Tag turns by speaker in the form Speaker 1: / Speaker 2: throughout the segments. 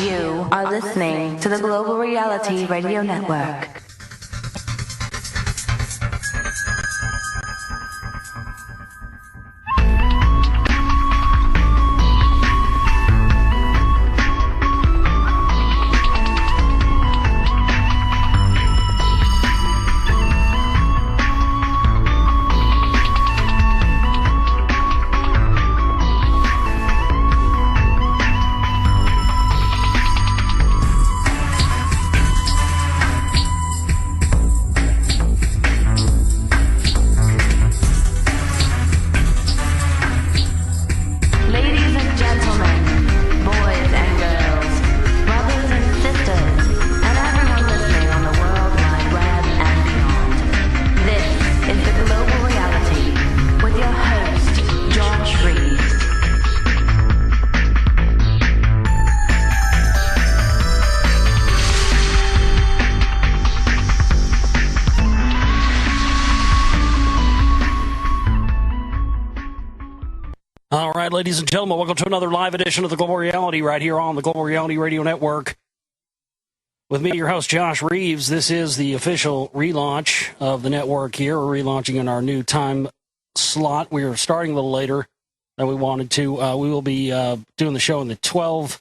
Speaker 1: You are listening to the Global Reality Radio Network.
Speaker 2: Ladies and gentlemen, welcome to another live edition of the Global Reality right here on the Global Reality Radio Network. With me, your host, Josh Reeves. This is the official relaunch of the network here. We're relaunching in our new time slot. We are starting a little later than we wanted to. We will be doing the show in the 12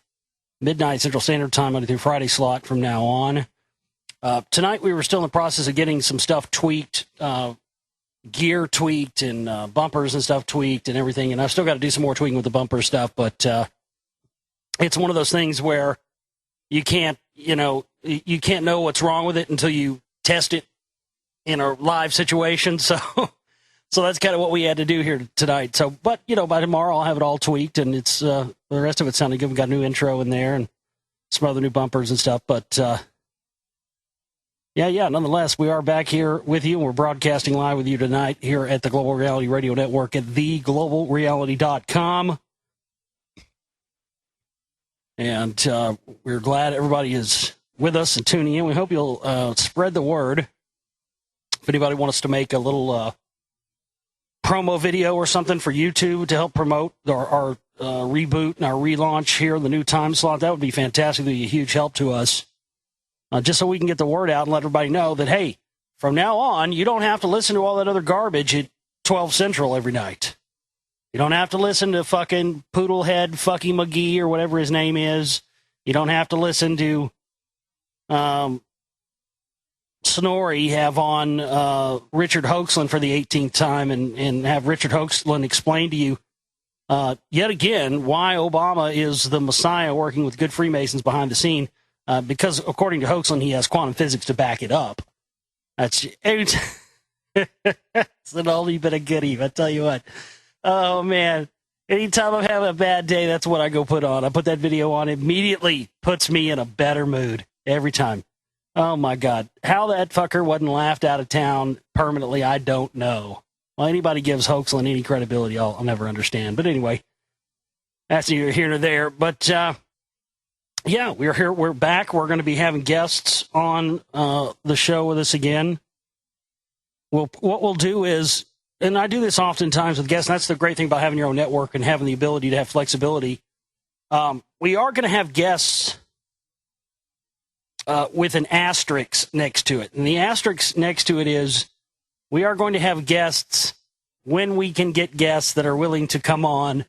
Speaker 2: midnight Central Standard Time Monday through Friday slot from now on. Tonight, we were still in the process of getting some stuff tweaked, gear tweaked and bumpers and stuff tweaked and everything, and I've still got to do some more tweaking with the bumper stuff, but it's one of those things where you can't know what's wrong with it until you test it in a live situation, so that's kind of what we had to do here tonight. So, but by tomorrow I'll have it all tweaked, and it's the rest of it sounded good. We've got a new intro in there and some other new bumpers and stuff, but Yeah, nonetheless, we are back here with you, and we're broadcasting live with you tonight here at the Global Reality Radio Network at theglobalreality.com. And we're glad everybody is with us and tuning in. We hope you'll spread the word. If anybody wants us to make a little promo video or something for YouTube to help promote our reboot and our relaunch here in the new time slot, that would be fantastic. It would be a huge help to us. Just so we can get the word out and let everybody know that, hey, from now on, you don't have to listen to all that other garbage at 12 Central every night. You don't have to listen to fucking Poodlehead Fucky McGee or whatever his name is. You don't have to listen to Snorri have on Richard Hoaxland for the 18th time and have Richard Hoaxland explain to you yet again why Obama is the Messiah working with good Freemasons behind the scene. Because, according to Hoaxland, he has quantum physics to back it up. It's an only bit of goodie, I tell you what. Oh, man. Anytime I'm having a bad day, that's what I go put on. I put that video on, immediately puts me in a better mood every time. Oh, my God. How that fucker wasn't laughed out of town permanently, I don't know. Well, anybody gives Hoaxland any credibility, I'll never understand. But anyway, that's neither here nor there. But, yeah, we're here. We're back. We're going to be having guests on the show with us again. What we'll do is, and I do this oftentimes with guests, and that's the great thing about having your own network and having the ability to have flexibility. We are going to have guests with an asterisk next to it. And the asterisk next to it is we are going to have guests when we can get guests that are willing to come on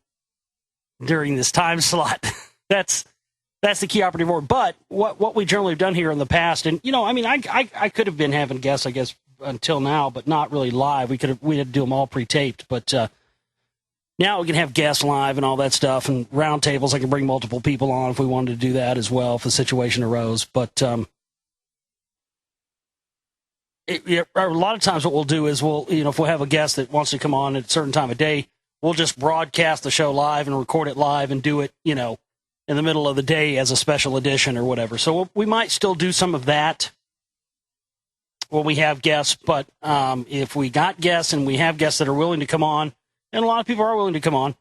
Speaker 2: during this time slot. That's the key operative word. But what we generally have done here in the past, and, I could have been having guests, I guess, until now, but not really live. We had to do them all pre-taped. But now we can have guests live and all that stuff, and round tables. I can bring multiple people on if we wanted to do that as well, if the situation arose. But a lot of times what we'll do is if we'll have a guest that wants to come on at a certain time of day, we'll just broadcast the show live and record it live and do it, in the middle of the day as a special edition or whatever. So we might still do some of that when we have guests, but if we got guests and we have guests that are willing to come on, and a lot of people are willing to come on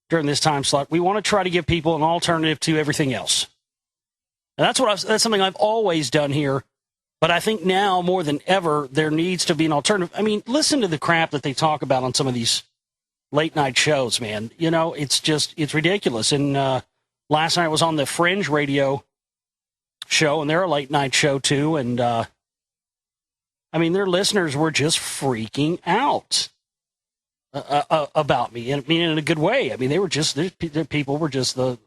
Speaker 2: during this time slot, we want to try to give people an alternative to everything else. And that's something I've always done here, but I think now more than ever there needs to be an alternative. I mean, listen to the crap that they talk about on some of these late night shows, man. It's ridiculous. And last night I was on the Fringe radio show, and they're a late night show too. And I mean, their listeners were just freaking out about me, and I mean in a good way. I mean, they were just their people were just the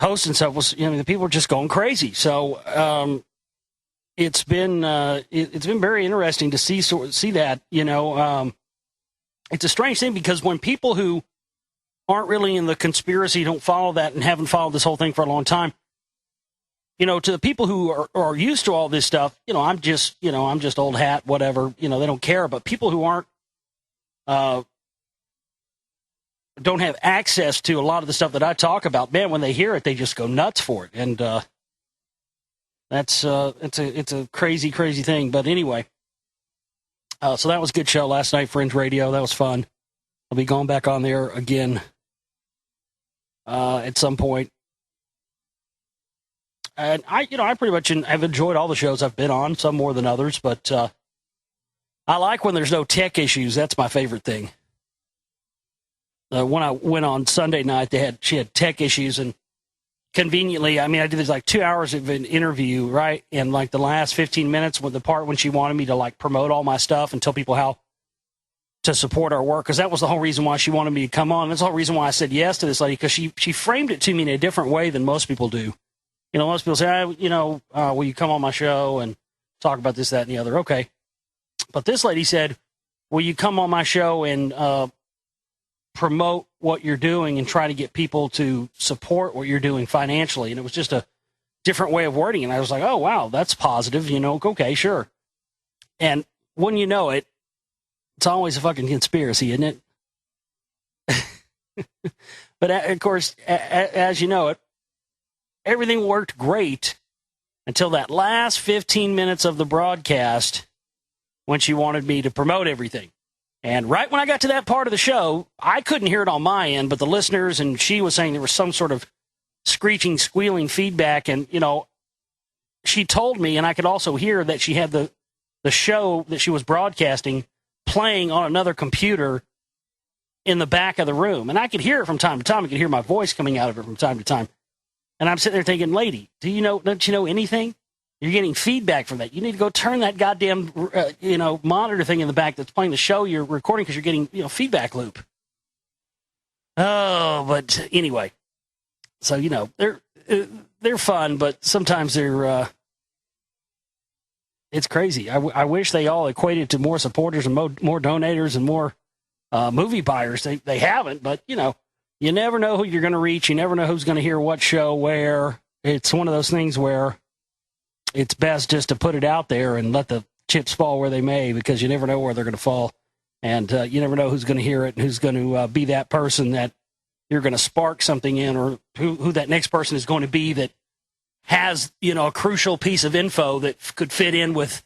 Speaker 2: host and stuff was. The people were just going crazy. So it's been very interesting to see that. It's a strange thing because when people who aren't really in the conspiracy, don't follow that, and haven't followed this whole thing for a long time, to the people who are used to all this stuff, I'm just old hat, whatever, they don't care. But people who aren't, don't have access to a lot of the stuff that I talk about, man, when they hear it, they just go nuts for it. And it's a crazy, crazy thing. But anyway, so that was a good show last night, Fringe Radio. That was fun. I'll be going back on there again at some point. And I pretty much have enjoyed all the shows I've been on, some more than others, but I like when there's no tech issues. That's my favorite thing. When I went on Sunday night, she had tech issues, and conveniently, I did this like 2 hours of an interview, right? And like the last 15 minutes with the part when she wanted me to like promote all my stuff and tell people how to support our work, because that was the whole reason why she wanted me to come on. That's the whole reason why I said yes to this lady, because she framed it to me in a different way than most people do. Most people say, will you come on my show and talk about this, that, and the other? Okay. But this lady said, will you come on my show and promote what you're doing and try to get people to support what you're doing financially? And it was just a different way of wording. And I was like, oh, wow, that's positive. Okay, sure. And when you know it, it's always a fucking conspiracy, isn't it? But of course, as you know it, everything worked great until that last 15 minutes of the broadcast when she wanted me to promote everything. And right when I got to that part of the show, I couldn't hear it on my end, but the listeners, and she was saying there was some sort of screeching, squealing feedback. And, she told me, and I could also hear that she had the show that she was broadcasting playing on another computer in the back of the room. And I could hear it from time to time. I could hear my voice coming out of it from time to time. And I'm sitting there thinking, lady, don't you know anything? You're getting feedback from that. You need to go turn that goddamn, monitor thing in the back that's playing the show you're recording, because you're getting, feedback loop. Oh, but anyway. So, they're fun, but sometimes they're, it's crazy. I wish they all equated to more supporters and more donators and more movie buyers. They haven't, but, you never know who you're going to reach. You never know who's going to hear what show where. It's one of those things where it's best just to put it out there and let the chips fall where they may, because you never know where they're going to fall. And you never know who's going to hear it and who's going to be that person that you're going to spark something in, or who that next person is going to be that has, a crucial piece of info that could fit in with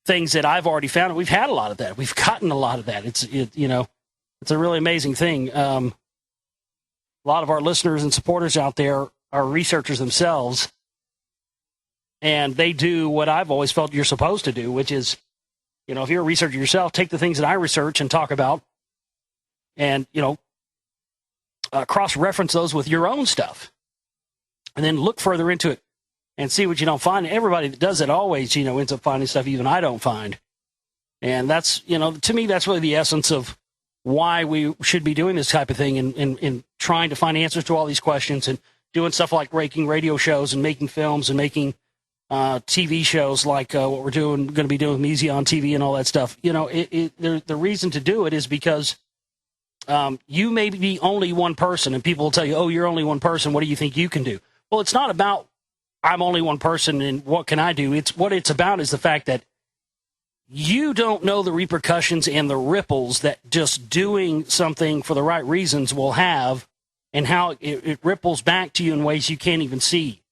Speaker 2: things that I've already found. We've had a lot of that. We've gotten a lot of that. It's a really amazing thing. A lot of our listeners and supporters out there are researchers themselves, and they do what I've always felt you're supposed to do, which is, if you're a researcher yourself, take the things that I research and talk about and, cross-reference those with your own stuff, and then look further into it and see what you don't find. Everybody that does it always, ends up finding stuff even I don't find. And that's, to me, that's really the essence of why we should be doing this type of thing, and trying to find answers to all these questions, and doing stuff like making radio shows and making films and making TV shows like what we're going to be doing with Measy on TV and all that stuff. The reason to do it is because you may be only one person, and people will tell you, oh, you're only one person. What do you think you can do? Well, it's not about I'm only one person and what can I do. What it's about is the fact that you don't know the repercussions and the ripples that just doing something for the right reasons will have, and how it ripples back to you in ways you can't even see.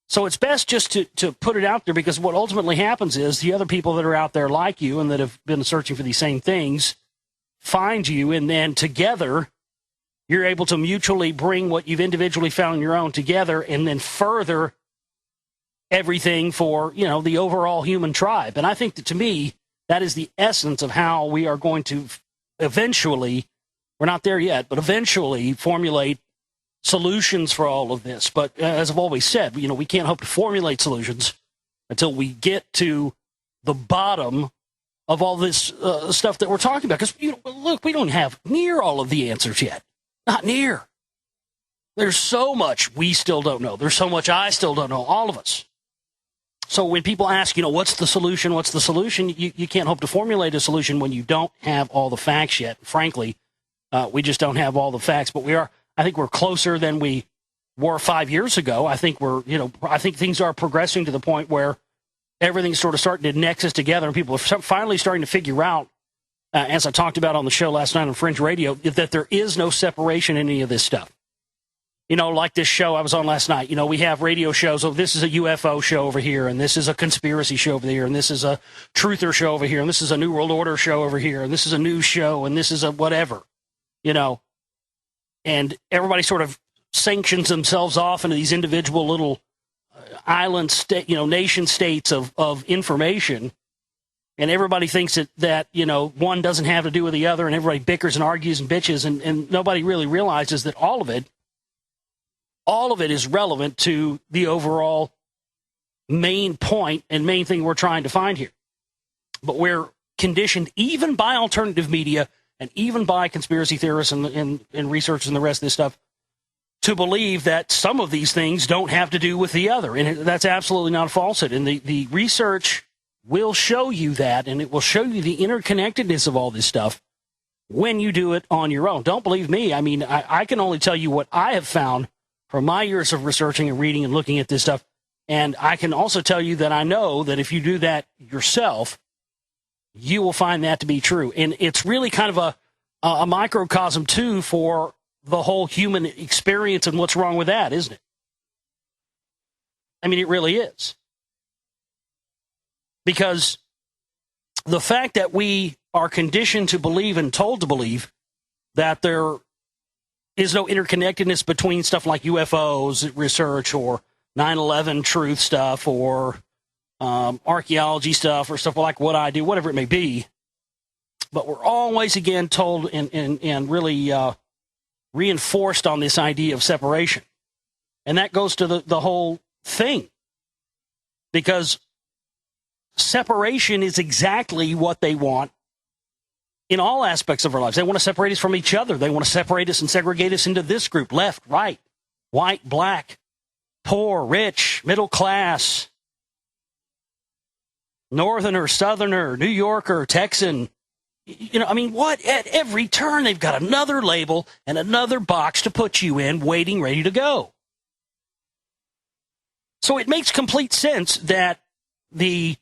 Speaker 2: So it's best just to put it out there, because what ultimately happens is the other people that are out there like you and that have been searching for these same things find you, and then together you're able to mutually bring what you've individually found in your own together, and then further everything for, the overall human tribe. And I think that, to me, that is the essence of how we are going to eventually, we're not there yet, but eventually formulate solutions for all of this. But as I've always said, we can't hope to formulate solutions until we get to the bottom of all this stuff that we're talking about. Because, look, we don't have near all of the answers yet. Not near. There's so much we still don't know. There's so much I still don't know, all of us. So when people ask, what's the solution? What's the solution? You can't hope to formulate a solution when you don't have all the facts yet. Frankly, we just don't have all the facts. But I think we're closer than we were 5 years ago. I think I think things are progressing to the point where everything's sort of starting to nexus together, and people are finally starting to figure out, as I talked about on the show last night on Fringe Radio, that there is no separation in any of this stuff. Like this show I was on last night, we have radio shows. Oh, this is a UFO show over here, and this is a conspiracy show over there, and this is a truther show over here, and this is a New World Order show over here, and this is a news show, and this is a whatever, and everybody sort of sanctions themselves off into these individual little island state, nation states of information, and everybody thinks that one doesn't have to do with the other, and everybody bickers and argues and bitches, and nobody really realizes that all of it is relevant to the overall main point and main thing we're trying to find here. But we're conditioned, even by alternative media and even by conspiracy theorists and researchers and the rest of this stuff, to believe that some of these things don't have to do with the other. And that's absolutely not a falsehood. And the research will show you that, and it will show you the interconnectedness of all this stuff when you do it on your own. Don't believe me. I mean, I can only tell you what I have found from my years of researching and reading and looking at this stuff. And I can also tell you that I know that if you do that yourself, you will find that to be true. And it's really kind of a microcosm, too, for the whole human experience and what's wrong with that, isn't it? I mean, it really is. Because the fact that we are conditioned to believe and told to believe that there is no interconnectedness between stuff like UFOs research or 9/11 truth stuff or archaeology stuff or stuff like what I do, whatever it may be. But we're always, again, told and really reinforced on this idea of separation. And that goes to the whole thing. Because separation is exactly what they want in all aspects of our lives. They want to separate us from each other. They want to separate us and segregate us into this group, left, right, white, black, poor, rich, middle class, northerner, southerner, New Yorker, Texan. I mean, what? At every turn, they've got another label and another box to put you in, waiting, ready to go. So it makes complete sense that the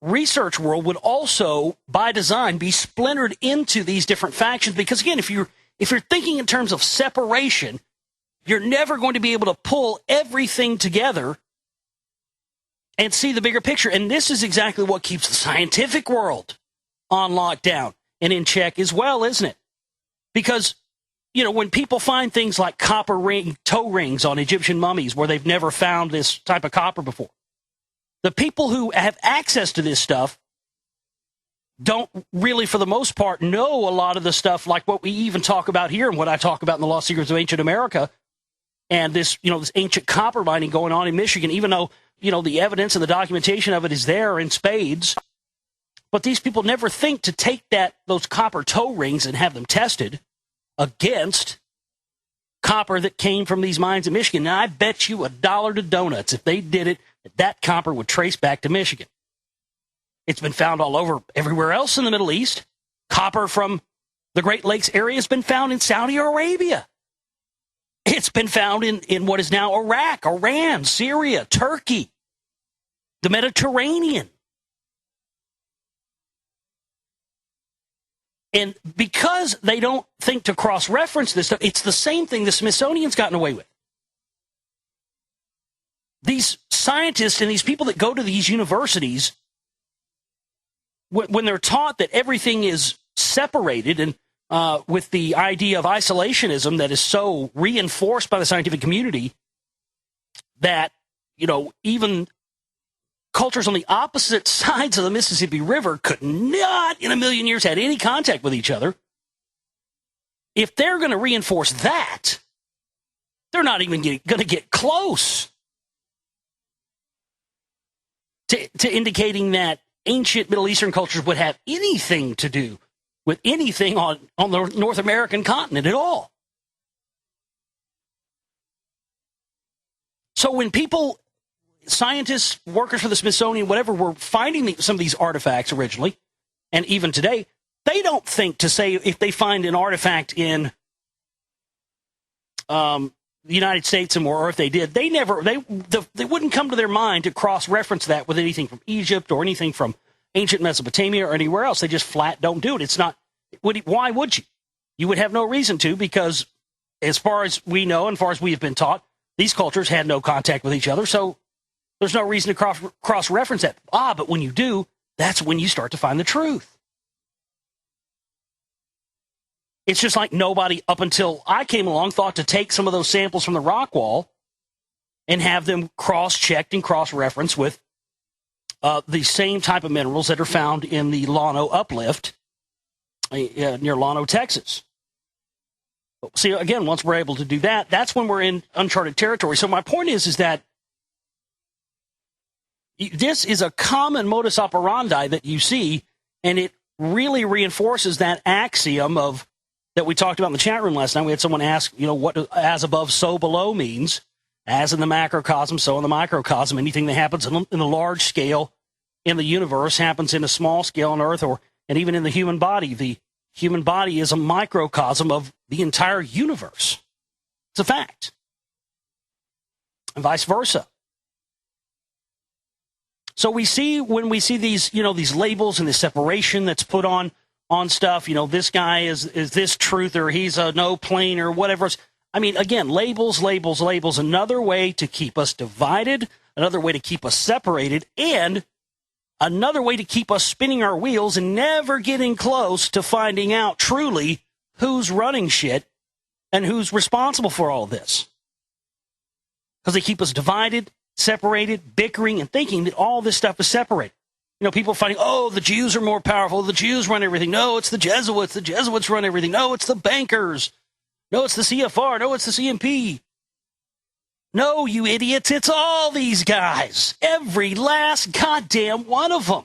Speaker 2: research world would also, by design, be splintered into these different factions. Because, again, if you're thinking in terms of separation, you're never going to be able to pull everything together and see the bigger picture. And this is exactly what keeps the scientific world on lockdown and in check as well, isn't it? Because, when people find things like copper toe rings on Egyptian mummies where they've never found this type of copper before, the people who have access to this stuff don't really, for the most part, know a lot of the stuff like what we even talk about here and what I talk about in the Lost Secrets of Ancient America and this, this ancient copper mining going on in Michigan, even though, the evidence and the documentation of it is there in spades. But these people never think to take those copper toe rings and have them tested against copper that came from these mines in Michigan. Now, I bet you $1 to donuts if they did it, that copper would trace back to Michigan. It's been found all over everywhere else in the Middle East. Copper from the Great Lakes area has been found in Saudi Arabia. It's been found in what is now Iraq, Iran, Syria, Turkey, the Mediterranean. And because they don't think to cross-reference this stuff, it's the same thing the Smithsonian's gotten away with. These scientists and these people that go to these universities, when they're taught that everything is separated and with the idea of isolationism that is so reinforced by the scientific community that, even cultures on the opposite sides of the Mississippi River could not in a million years had any contact with each other. if they're going to reinforce that, they're not even going to get close to indicating that ancient Middle Eastern cultures would have anything to do with anything on the North American continent at all. So when people, scientists, workers for the Smithsonian, whatever, were finding some of these artifacts originally, and even today, they don't think to say if they find an artifact in the United States or if they did, they wouldn't come to their mind to cross-reference that with anything from Egypt or anything from ancient Mesopotamia or anywhere else. They just flat don't do it. It's not. Why would you? You would have no reason to, because as far as we know and as far as we have been taught, these cultures had no contact with each other, so there's no reason to cross-reference that. But when you do, that's when you start to find the truth. It's just like nobody, up until I came along, thought to take some of those samples from the rock wall and have them cross-checked and cross-referenced with the same type of minerals that are found in the Llano uplift near Llano, Texas. See, again, once we're able to do that, that's when we're in uncharted territory. So my point is that this is a common modus operandi that you see, and it really reinforces that axiom of that we talked about in the chat room last night. We had someone ask, what as above, so below means. As in the macrocosm, so in the microcosm. Anything that happens in the large scale in the universe happens in a small scale on Earth, and even in the human body. The human body is a microcosm of the entire universe. It's a fact. And vice versa. So when we see these, these labels and the separation that's put on stuff, this guy is this truth, or he's a no plane, or whatever. I mean, again, labels, another way to keep us divided, another way to keep us separated, and another way to keep us spinning our wheels and never getting close to finding out truly who's running shit and who's responsible for all this. Because they keep us divided, separated, bickering, and thinking that all this stuff is separated. People finding, the Jews are more powerful. The Jews run everything. No, it's the Jesuits. The Jesuits run everything. No, it's the bankers. No, it's the CFR. No, it's the CMP. No, you idiots. It's all these guys. Every last goddamn one of them.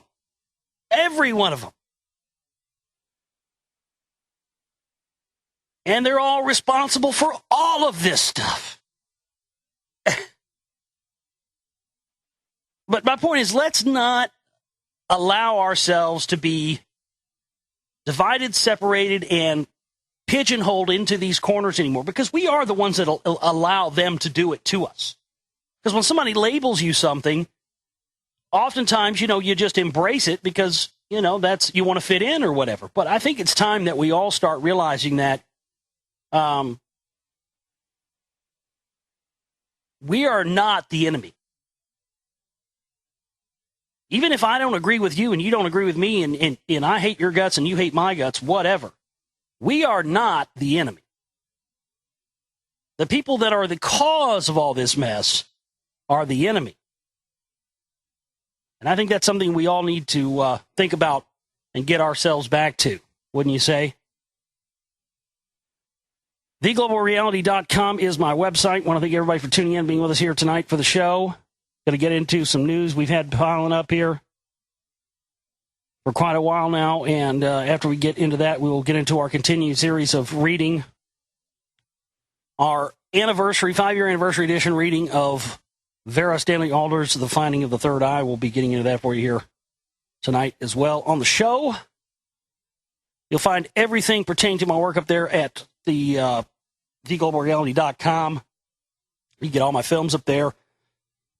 Speaker 2: Every one of them. And they're all responsible for all of this stuff. But my point is, let's not allow ourselves to be divided, separated, and pigeonholed into these corners anymore, because we are the ones that allow them to do it to us. Because when somebody labels you something, oftentimes, you just embrace it because, that's, you want to fit in or whatever. But I think it's time that we all start realizing that we are not the enemy. Even if I don't agree with you and you don't agree with me, and I hate your guts and you hate my guts, whatever, we are not the enemy. The people that are the cause of all this mess are the enemy. And I think that's something we all need to think about and get ourselves back to, wouldn't you say? TheGlobalReality.com is my website. I want to thank everybody for tuning in, being with us here tonight for the show. Going to get into some news we've had piling up here for quite a while now, and after we get into that, we will get into our continued series of reading our 5-year anniversary edition reading of Vera Stanley Alder's The Finding of the Third Eye. We'll be getting into that for you here tonight as well on the show. You'll find everything pertaining to my work up there at the TheGlobalReality.com. You get all my films up there.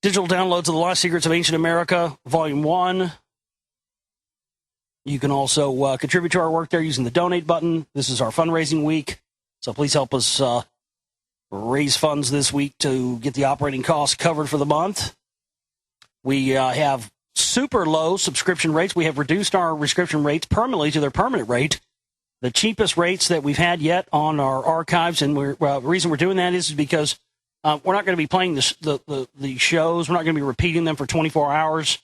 Speaker 2: Digital downloads of The Lost Secrets of Ancient America, Volume 1. You can also contribute to our work there using the donate button. This is our fundraising week, so please help us raise funds this week to get the operating costs covered for the month. We have super low subscription rates. We have reduced our subscription rates permanently to their permanent rate, the cheapest rates that we've had yet on our archives. And the reason we're doing that is because we're not going to be playing the shows. We're not going to be repeating them for 24 hours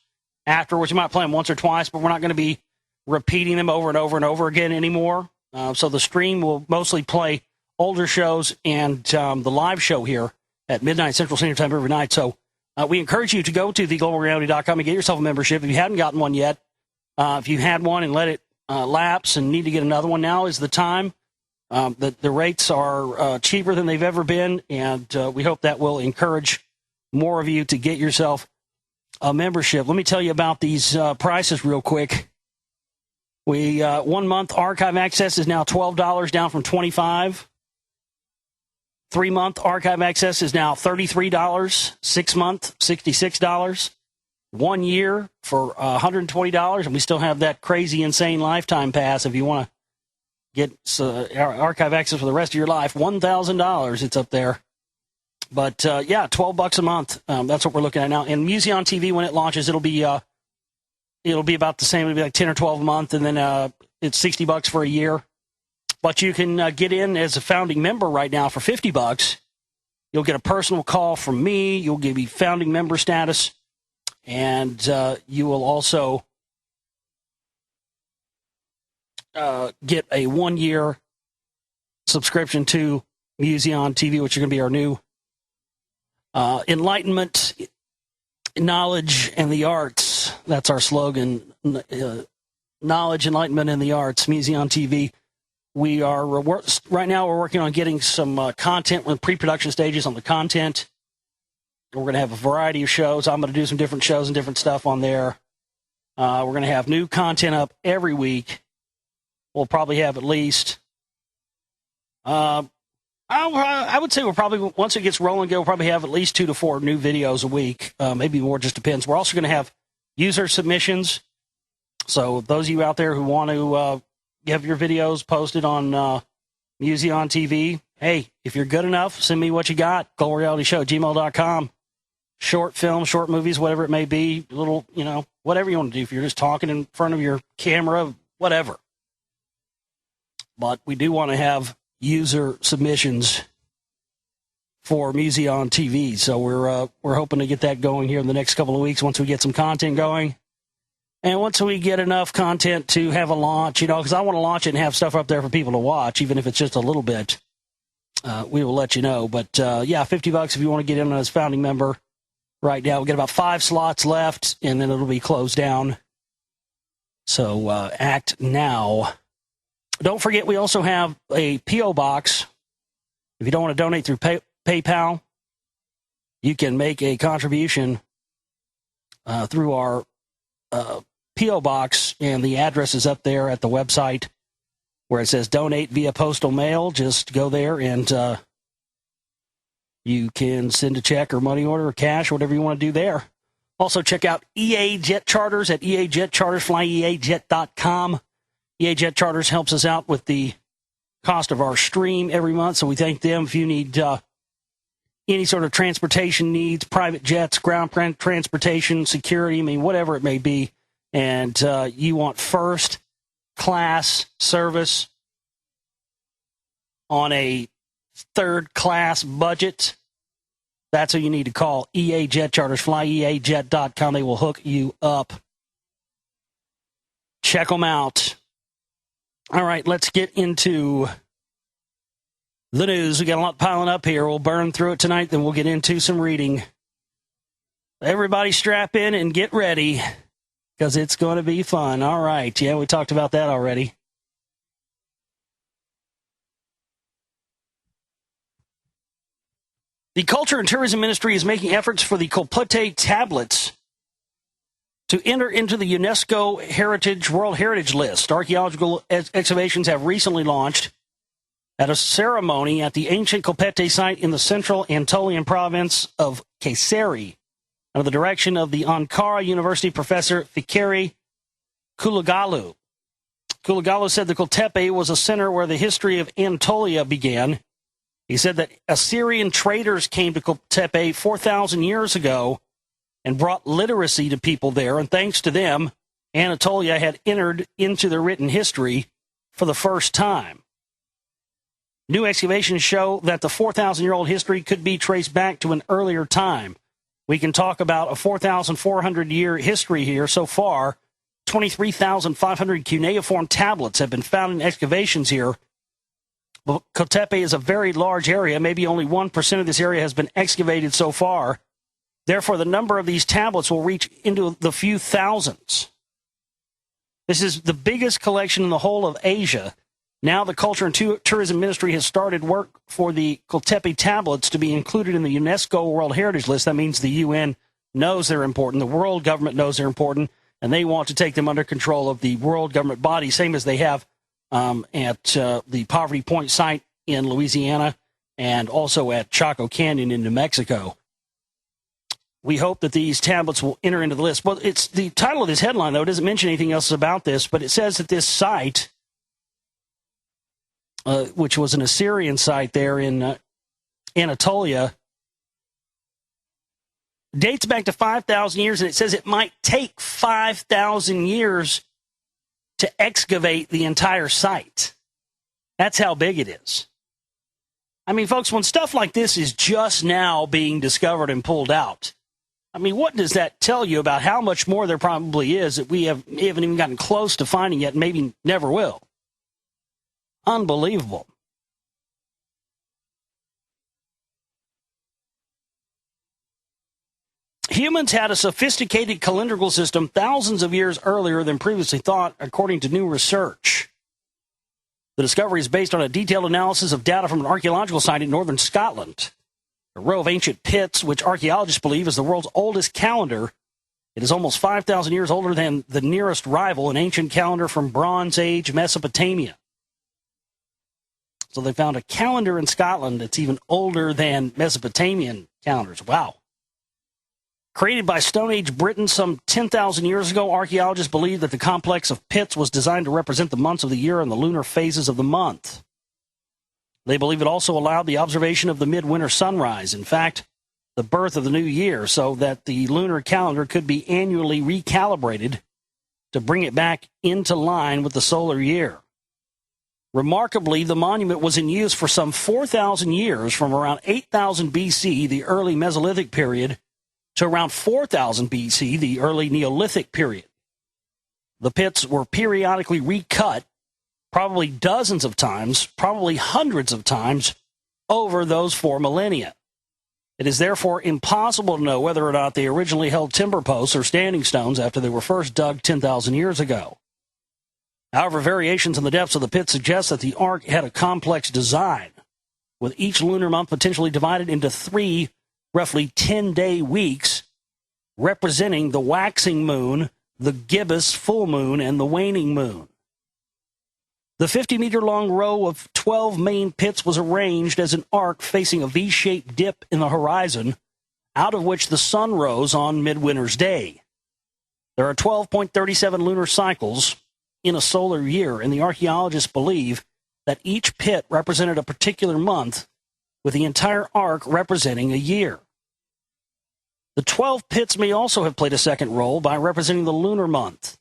Speaker 2: afterwards. You might play them once or twice, but we're not going to be repeating them over and over and over again anymore. So the stream will mostly play older shows and the live show here at midnight Central Standard Time every night. So we encourage you to go to theglobalreality.com and get yourself a membership if you haven't gotten one yet. If you had one and let it lapse and need to get another one, now is the time. The rates are cheaper than they've ever been, and we hope that will encourage more of you to get yourself a membership. Let me tell you about these prices real quick. 1 month archive access is now $12, down from $25. 3 month archive access is now $33. 6 month, $66. 1 year for $120, and we still have that crazy, insane lifetime pass if you want to get archive access for the rest of your life. $1,000, it's up there. But $12 a month. That's what we're looking at now. And Museon TV, when it launches, it'll be about the same. It'll be like 10 or 12 a month, and then it's $60 for a year. But you can get in as a founding member right now for $50. You'll get a personal call from me. You'll give me founding member status, and you will also get a 1 year subscription to Museon TV, which is going to be our new enlightenment, knowledge, and the arts. That's our slogan. Knowledge, enlightenment, and the arts. Museon TV. We are right now. We're working on getting some content. We're in pre-production stages on the content. We're going to have a variety of shows. I'm going to do some different shows and different stuff on there. We're going to have new content up every week. We'll probably have at least, I would say we'll probably, once it gets rolling, we'll probably have at least 2 to 4 new videos a week, maybe more, just depends. We're also going to have user submissions. So those of you out there who want to have your videos posted on Museon TV, hey, if you're good enough, send me what you got, globalrealityshow@gmail.com. Short films, short movies, whatever it may be, little, whatever you want to do. If you're just talking in front of your camera, whatever. But we do want to have user submissions for Museon TV, so we're hoping to get that going here in the next couple of weeks once we get some content going, and once we get enough content to have a launch, because I want to launch it and have stuff up there for people to watch, even if it's just a little bit. We will let you know, but $50 if you want to get in as founding member. Right now, we've got about 5 slots left, and then it'll be closed down. So act now. Don't forget, we also have a P.O. box. If you don't want to donate through PayPal, you can make a contribution through our P.O. box, and the address is up there at the website where it says donate via postal mail. Just go there, and you can send a check or money order or cash, whatever you want to do there. Also, check out EA Jet Charters at EA Jet Charters, flyeajet.com. EA Jet Charters helps us out with the cost of our stream every month, so we thank them. If you need any sort of transportation needs, private jets, ground transportation, security, whatever it may be, and you want first class service on a third class budget, that's who you need to call. EA Jet Charters, flyeajet.com. They will hook you up. Check them out. All right, let's get into the news. We got a lot piling up here. We'll burn through it tonight, then we'll get into some reading. Everybody strap in and get ready, because it's going to be fun. All right, we talked about that already. The Culture and Tourism Ministry is making efforts for the Kolputei tablets to enter into the UNESCO World Heritage List. Archaeological excavations have recently launched at a ceremony at the ancient Kolputei site in the central Anatolian province of Kayseri, under the direction of the Ankara University professor Fikri Kulagalu. Kulagalu said the Koltepe was a center where the history of Anatolia began. He said that Assyrian traders came to Koltepe 4,000 years ago and brought literacy to people there, and thanks to them, Anatolia had entered into the written history for the first time. New excavations show that the 4,000-year-old history could be traced back to an earlier time. We can talk about a 4,400-year history here so far. 23,500 cuneiform tablets have been found in excavations here. But Kotepe is a very large area. Maybe only 1% of this area has been excavated so far. Therefore, the number of these tablets will reach into the few thousands. This is the biggest collection in the whole of Asia. Now the Culture and Tourism Ministry has started work for the Kotepe tablets to be included in the UNESCO World Heritage List. That means the UN knows they're important, the world government knows they're important, and they want to take them under control of the world government body, same as they have at the Poverty Point site in Louisiana and also at Chaco Canyon in New Mexico. We hope that these tablets will enter into the list. Well, it's the title of this headline, though. It doesn't mention anything else about this, but it says that this site, which was an Assyrian site there in Anatolia, dates back to 5,000 years, and it says it might take 5,000 years to excavate the entire site. That's how big it is. I mean, folks, when stuff like this is just now being discovered and pulled out, I mean, what does that tell you about how much more there probably is that we haven't even gotten close to finding yet, and maybe never will? Unbelievable. Humans had a sophisticated calendrical system thousands of years earlier than previously thought, according to new research. The discovery is based on a detailed analysis of data from an archaeological site in northern Scotland. A row of ancient pits, which archaeologists believe is the world's oldest calendar. It is almost 5,000 years older than the nearest rival, an ancient calendar from Bronze Age Mesopotamia. So they found a calendar in Scotland that's even older than Mesopotamian calendars. Wow. Created by Stone Age Britain some 10,000 years ago, archaeologists believe that the complex of pits was designed to represent the months of the year and the lunar phases of the month. They believe it also allowed the observation of the midwinter sunrise, in fact, the birth of the new year, so that the lunar calendar could be annually recalibrated to bring it back into line with the solar year. Remarkably, the monument was in use for some 4,000 years, from around 8,000 BC, the early Mesolithic period, to around 4,000 BC, the early Neolithic period. The pits were periodically recut, probably dozens of times, probably hundreds of times, over those 4 millennia. It is therefore impossible to know whether or not they originally held timber posts or standing stones after they were first dug 10,000 years ago. However, variations in the depths of the pit suggest that the ark had a complex design, with each lunar month potentially divided into 3 roughly 10-day weeks, representing the waxing moon, the gibbous full moon, and the waning moon. The 50-meter-long row of 12 main pits was arranged as an arc facing a V-shaped dip in the horizon, out of which the sun rose on midwinter's day. There are 12.37 lunar cycles in a solar year, and the archaeologists believe that each pit represented a particular month, with the entire arc representing a year. The 12 pits may also have played a second role by representing the lunar month,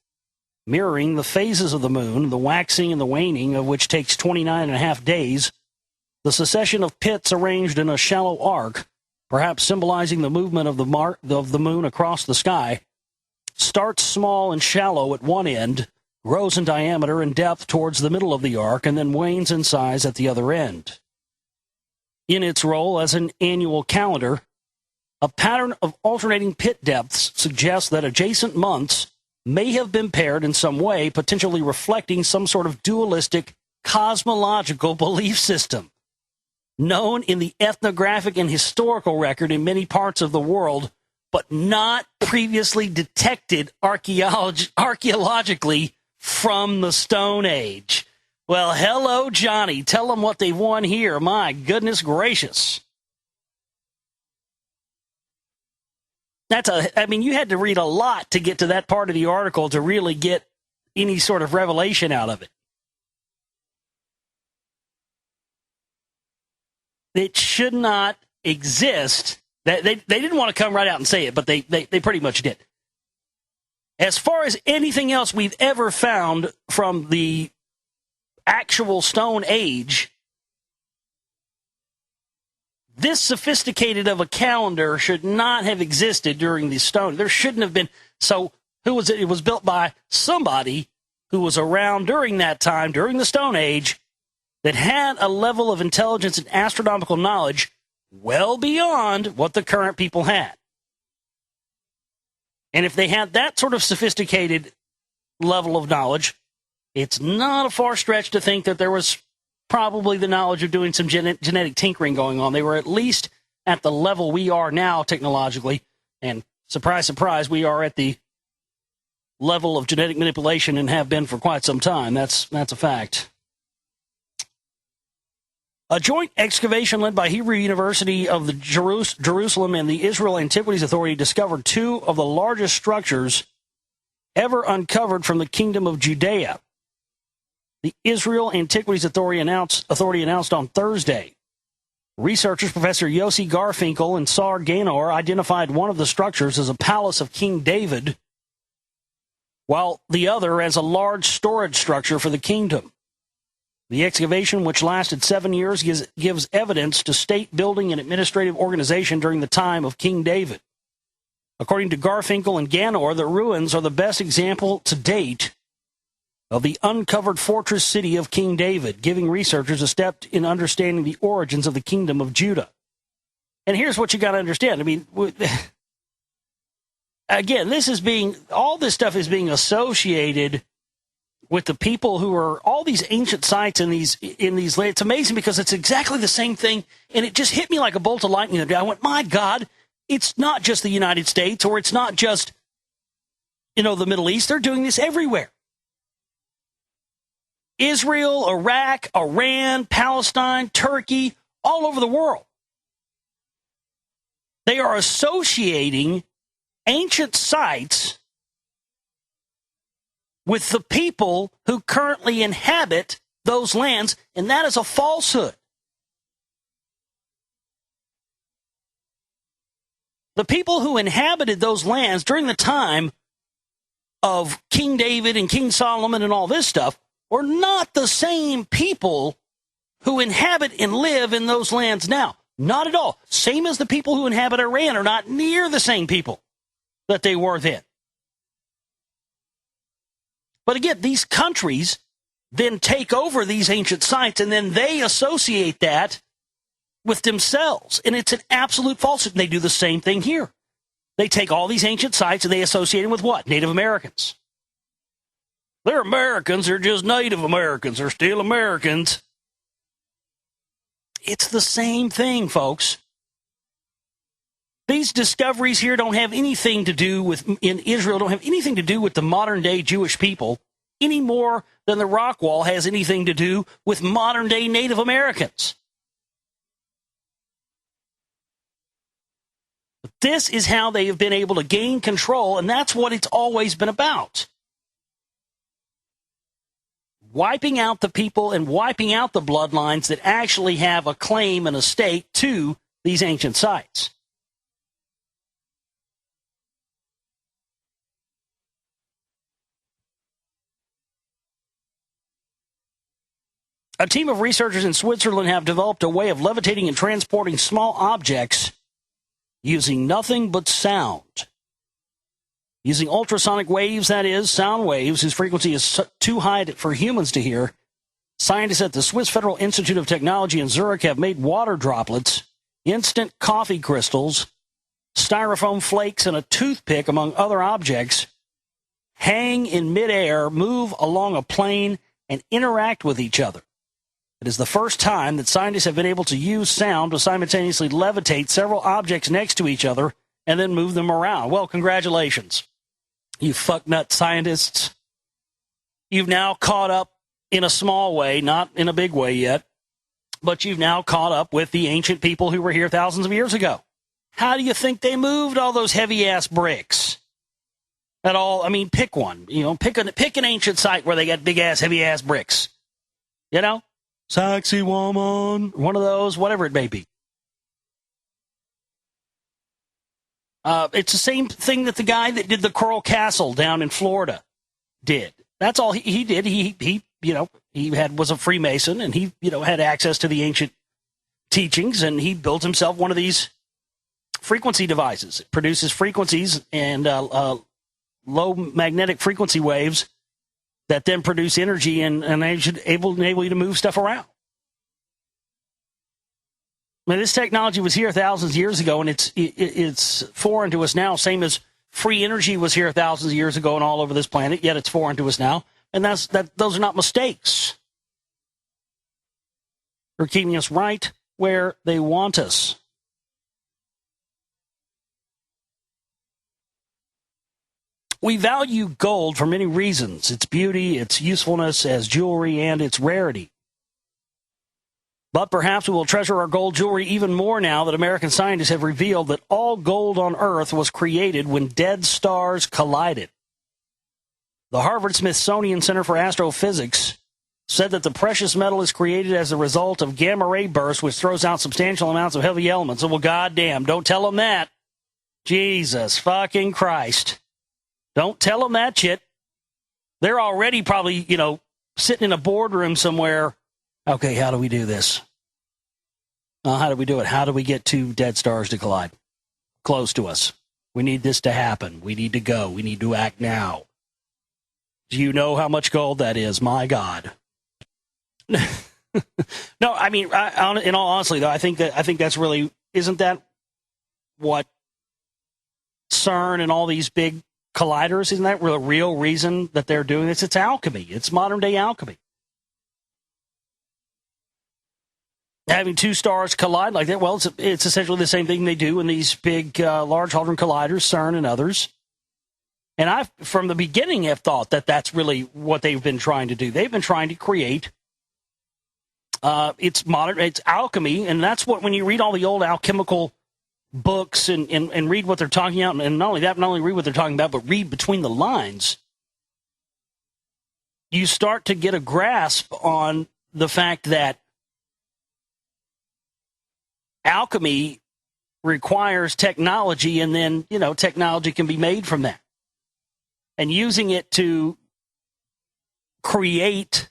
Speaker 2: mirroring the phases of the moon, the waxing and the waning of which takes 29.5 days. The succession of pits arranged in a shallow arc, perhaps symbolizing the movement of the moon across the sky, starts small and shallow at one end, grows in diameter and depth towards the middle of the arc, and then wanes in size at the other end. In its role as an annual calendar, a pattern of alternating pit depths suggests that adjacent months may have been paired in some way, potentially reflecting some sort of dualistic cosmological belief system, known in the ethnographic and historical record in many parts of the world, but not previously detected archaeologically from the Stone Age. Well, hello, Johnny. Tell them what they've won here. My goodness gracious. You had to read a lot to get to that part of the article to really get any sort of revelation out of it. It should not exist. They didn't want to come right out and say it, but they pretty much did. As far as anything else we've ever found from the actual Stone Age, this sophisticated of a calendar should not have existed during the Stone. There shouldn't have been. So It was built by somebody who was around during that time, during the Stone Age, that had a level of intelligence and astronomical knowledge well beyond what the current people had. And if they had that sort of sophisticated level of knowledge, it's not a far stretch to think that there was probably the knowledge of doing some genetic tinkering going on. They were at least at the level we are now technologically, and surprise, surprise, we are at the level of genetic manipulation and have been for quite some time. That's a fact. A joint excavation led by Hebrew University of the Jerusalem and the Israel Antiquities Authority discovered two of the largest structures ever uncovered from the Kingdom of Judea. The Israel Antiquities Authority announced on Thursday. Researchers Professor Yossi Garfinkel and Sar Ganor identified one of the structures as a palace of King David, while the other as a large storage structure for the kingdom. The excavation, which lasted 7 years, gives evidence to state building and administrative organization during the time of King David. According to Garfinkel and Ganor, the ruins are the best example to date of the uncovered fortress city of King David, giving researchers a step in understanding the origins of the kingdom of Judah. And here's what you got to understand. I mean, again, all this stuff is being associated with the people who are all these ancient sites in these. It's amazing because it's exactly the same thing, and it just hit me like a bolt of lightning. I went, my God, it's not just the United States, or it's not just, the Middle East. They're doing this everywhere. Israel, Iraq, Iran, Palestine, Turkey, all over the world. They are associating ancient sites with the people who currently inhabit those lands, and that is a falsehood. The people who inhabited those lands during the time of King David and King Solomon and all this stuff were not the same people who inhabit and live in those lands now. Not at all. Same as the people who inhabit Iran are not near the same people that they were then. But again, these countries then take over these ancient sites, and then they associate that with themselves. And it's an absolute falsehood. They do the same thing here. They take all these ancient sites and they associate them with what? Native Americans. They're Americans. They're just Native Americans. They're still Americans. It's the same thing, folks. These discoveries here don't have anything to do with, in Israel, don't have anything to do with the modern-day Jewish people any more than the rock wall has anything to do with modern-day Native Americans. But this is how they have been able to gain control, and that's what it's always been about. Wiping out the people and wiping out the bloodlines that actually have a claim and a stake to these ancient sites. A team of researchers in Switzerland have developed a way of levitating and transporting small objects using nothing but sound. Using ultrasonic waves, that is, sound waves, whose frequency is too high for humans to hear, scientists at the Swiss Federal Institute of Technology in Zurich have made water droplets, instant coffee crystals, styrofoam flakes, and a toothpick, among other objects, hang in midair, move along a plane, and interact with each other. It is the first time that scientists have been able to use sound to simultaneously levitate several objects next to each other and then move them around. Well, congratulations, you fucknut scientists. You've now caught up in a small way, not in a big way yet, but you've now caught up with the ancient people who were here thousands of years ago. How do you think they moved all those heavy-ass bricks? At all, I mean, pick one. Pick an ancient site where they got big-ass, heavy-ass bricks. Sexy woman, one of those, whatever it may be. It's the same thing that the guy that did the Coral Castle down in Florida did. That's all he did. He was a Freemason, and he had access to the ancient teachings, and he built himself one of these frequency devices. It produces frequencies and low magnetic frequency waves that then produce energy and they should enable you to move stuff around. I mean, this technology was here thousands of years ago, and it's foreign to us now, same as free energy was here thousands of years ago and all over this planet, yet it's foreign to us now. And those are not mistakes. They're keeping us right where they want us. We value gold for many reasons: its beauty, its usefulness as jewelry, and its rarity. But perhaps we will treasure our gold jewelry even more now that American scientists have revealed that all gold on Earth was created when dead stars collided. The Harvard-Smithsonian Center for Astrophysics said that the precious metal is created as a result of gamma-ray bursts, which throws out substantial amounts of heavy elements. Well, goddamn, don't tell them that. Jesus fucking Christ. Don't tell them that shit. They're already probably, sitting in a boardroom somewhere. Okay, how do we do this? How do we do it? How do we get two dead stars to collide close to us? We need this to happen. We need to go. We need to act now. Do you know how much gold that is? My God. No, I mean, in all honesty, though, I think that's really, isn't that what CERN and all these big colliders, isn't that the real reason that they're doing this? It's alchemy. It's modern day alchemy. Having two stars collide like that, well, it's essentially the same thing they do in these big, large hadron colliders, CERN and others. And I, from the beginning, have thought that that's really what they've been trying to do. They've been trying to create, it's alchemy, and that's what, when you read all the old alchemical books and read what they're talking about, and not only read what they're talking about, but read between the lines, you start to get a grasp on the fact that alchemy requires technology, and then, technology can be made from that. And using it to create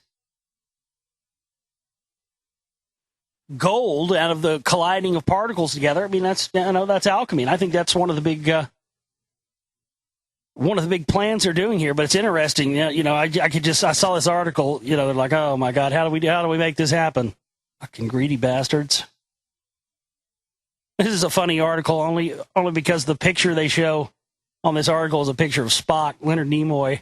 Speaker 2: gold out of the colliding of particles together, I mean, that's alchemy. And I think that's one of the big plans they're doing here. But it's interesting. I saw this article, like, oh my God, how do we make this happen? Fucking greedy bastards. This is a funny article only because the picture they show on this article is a picture of Spock, Leonard Nimoy.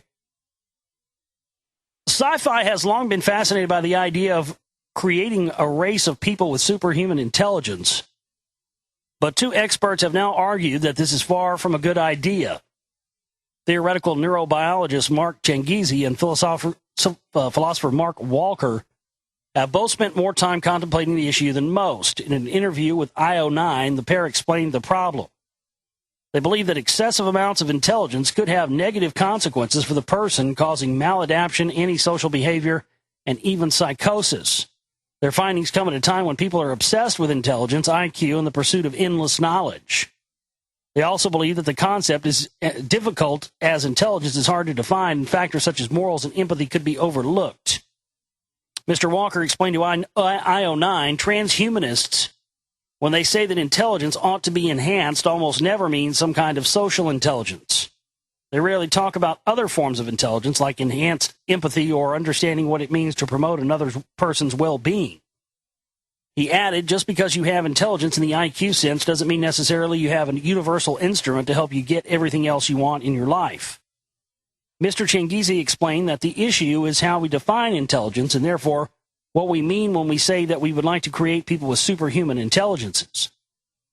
Speaker 2: Sci-fi has long been fascinated by the idea of creating a race of people with superhuman intelligence. But two experts have now argued that this is far from a good idea. Theoretical neurobiologist Mark Changizi and philosopher Mark Walker have both spent more time contemplating the issue than most. In an interview with IO9, the pair explained the problem. They believe that excessive amounts of intelligence could have negative consequences for the person, causing maladaptation, antisocial behavior, and even psychosis. Their findings come at a time when people are obsessed with intelligence, IQ, and the pursuit of endless knowledge. They also believe that the concept is difficult, as intelligence is hard to define, and factors such as morals and empathy could be overlooked. Mr. Walker explained to IO9, transhumanists, when they say that intelligence ought to be enhanced, almost never mean some kind of social intelligence. They rarely talk about other forms of intelligence, like enhanced empathy or understanding what it means to promote another person's well-being. He added, just because you have intelligence in the IQ sense doesn't mean necessarily you have a universal instrument to help you get everything else you want in your life. Mr. Changizi explained that the issue is how we define intelligence, and therefore what we mean when we say that we would like to create people with superhuman intelligences.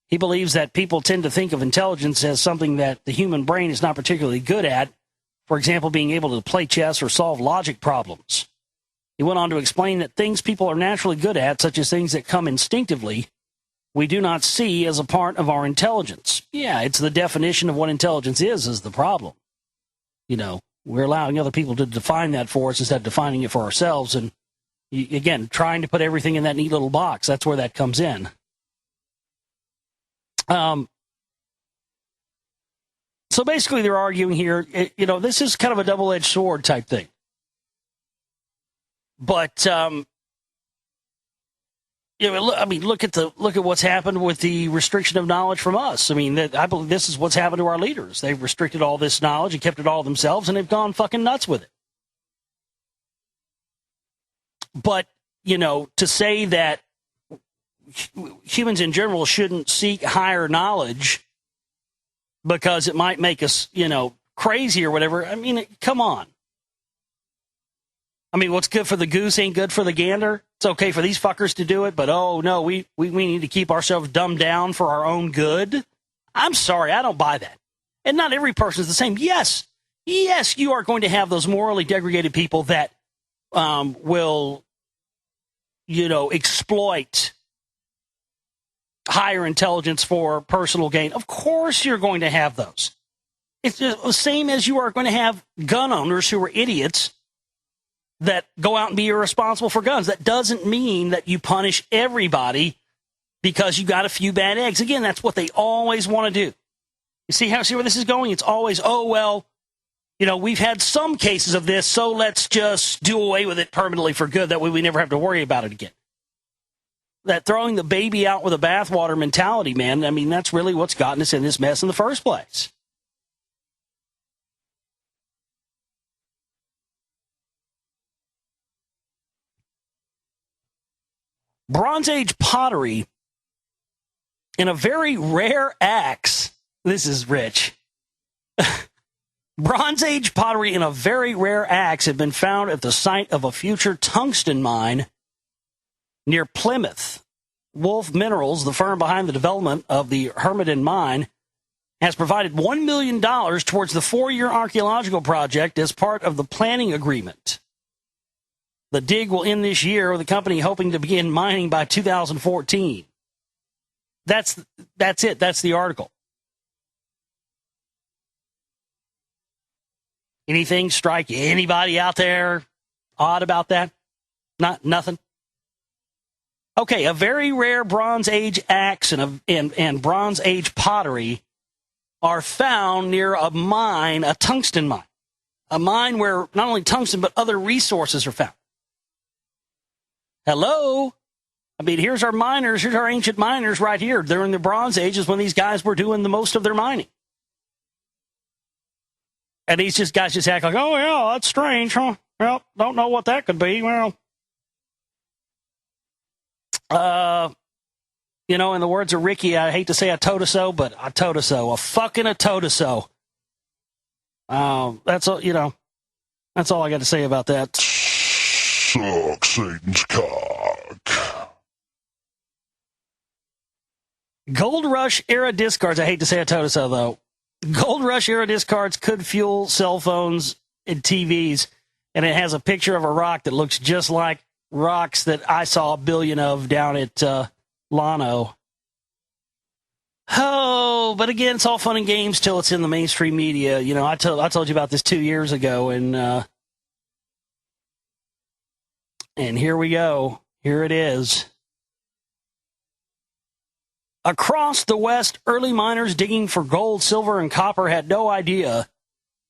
Speaker 2: He believes that people tend to think of intelligence as something that the human brain is not particularly good at, for example, being able to play chess or solve logic problems. He went on to explain that things people are naturally good at, such as things that come instinctively, we do not see as a part of our intelligence. Yeah, it's the definition of what intelligence is the problem. We're allowing other people to define that for us instead of defining it for ourselves, and again, trying to put everything in that neat little box. That's where that comes in. So basically they're arguing here, this is kind of a double-edged sword type thing. But look at what's happened with the restriction of knowledge from us. I mean, I believe this is what's happened to our leaders. They've restricted all this knowledge and kept it all themselves, and they've gone fucking nuts with it. But, to say that humans in general shouldn't seek higher knowledge because it might make us, crazy or whatever, I mean, come on. I mean, what's good for the goose ain't good for the gander. It's okay for these fuckers to do it, but oh no, we need to keep ourselves dumbed down for our own good. I'm sorry, I don't buy that. And not every person is the same. Yes, you are going to have those morally degraded people that will, exploit higher intelligence for personal gain. Of course you're going to have those. It's the same as you are going to have gun owners who are idiots that go out and be irresponsible for guns. That doesn't mean that you punish everybody because you got a few bad eggs. Again, that's what they always want to do. You see where this is going? It's always, we've had some cases of this, so let's just do away with it permanently for good. That way we never have to worry about it again. That throwing the baby out with the bathwater mentality, man, I mean, that's really what's gotten us in this mess in the first place. Bronze Age pottery in a very rare axe. This is rich. Bronze Age pottery in a very rare axe had been found at the site of a future tungsten mine near Plymouth. Wolf Minerals, the firm behind the development of the Hermiton mine, has provided $1 million towards the 4-year archaeological project as part of the planning agreement. The dig will end this year, with the company hoping to begin mining by 2014. That's it. That's the article. Anything strike anybody out there odd about that? Nothing. Okay, a very rare Bronze Age axe and Bronze Age pottery are found near a mine, a tungsten mine. A mine where not only tungsten, but other resources are found. Hello? I mean, here's our miners, here's our ancient miners right here. During the Bronze Age is when these guys were doing the most of their mining. And these guys just act like, oh, yeah, that's strange, huh? Well, don't know what that could be. Well, in the words of Ricky, I hate to say I told her so, but I told her so. A fucking I told her so. That's all, that's all I got to say about that.
Speaker 3: Suck Satan's cock.
Speaker 2: Gold Rush era discards. I hate to say I told her so, though. Gold Rush era discards could fuel cell phones and TVs, and it has a picture of a rock that looks just like rocks that I saw a billion of down at Llano. Oh, but again, it's all fun and games till it's in the mainstream media. I told you about this 2 years ago, and here we go. Here it is. Across the West, early miners digging for gold, silver, and copper had no idea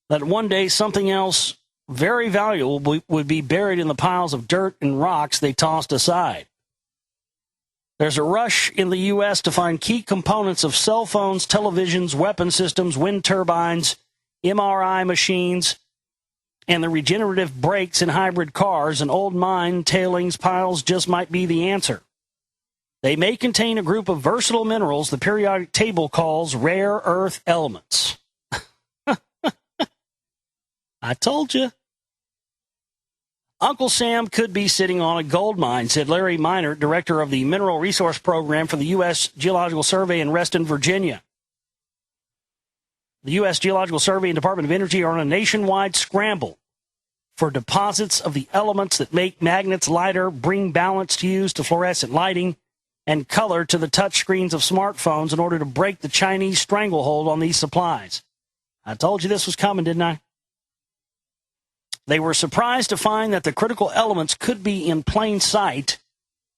Speaker 2: that one day something else very valuable would be buried in the piles of dirt and rocks they tossed aside. There's a rush in the U.S. to find key components of cell phones, televisions, weapon systems, wind turbines, MRI machines, and the regenerative brakes in hybrid cars. And old mine tailings piles just might be the answer. They may contain a group of versatile minerals the periodic table calls rare earth elements. I told you. Uncle Sam could be sitting on a gold mine, said Larry Minor, director of the Mineral Resource Program for the U.S. Geological Survey in Reston, Virginia. The U.S. Geological Survey and Department of Energy are on a nationwide scramble for deposits of the elements that make magnets lighter, bring balance to use to fluorescent lighting, and color to the touchscreens of smartphones in order to break the Chinese stranglehold on these supplies. I told you this was coming, didn't I? They were surprised to find that the critical elements could be in plain sight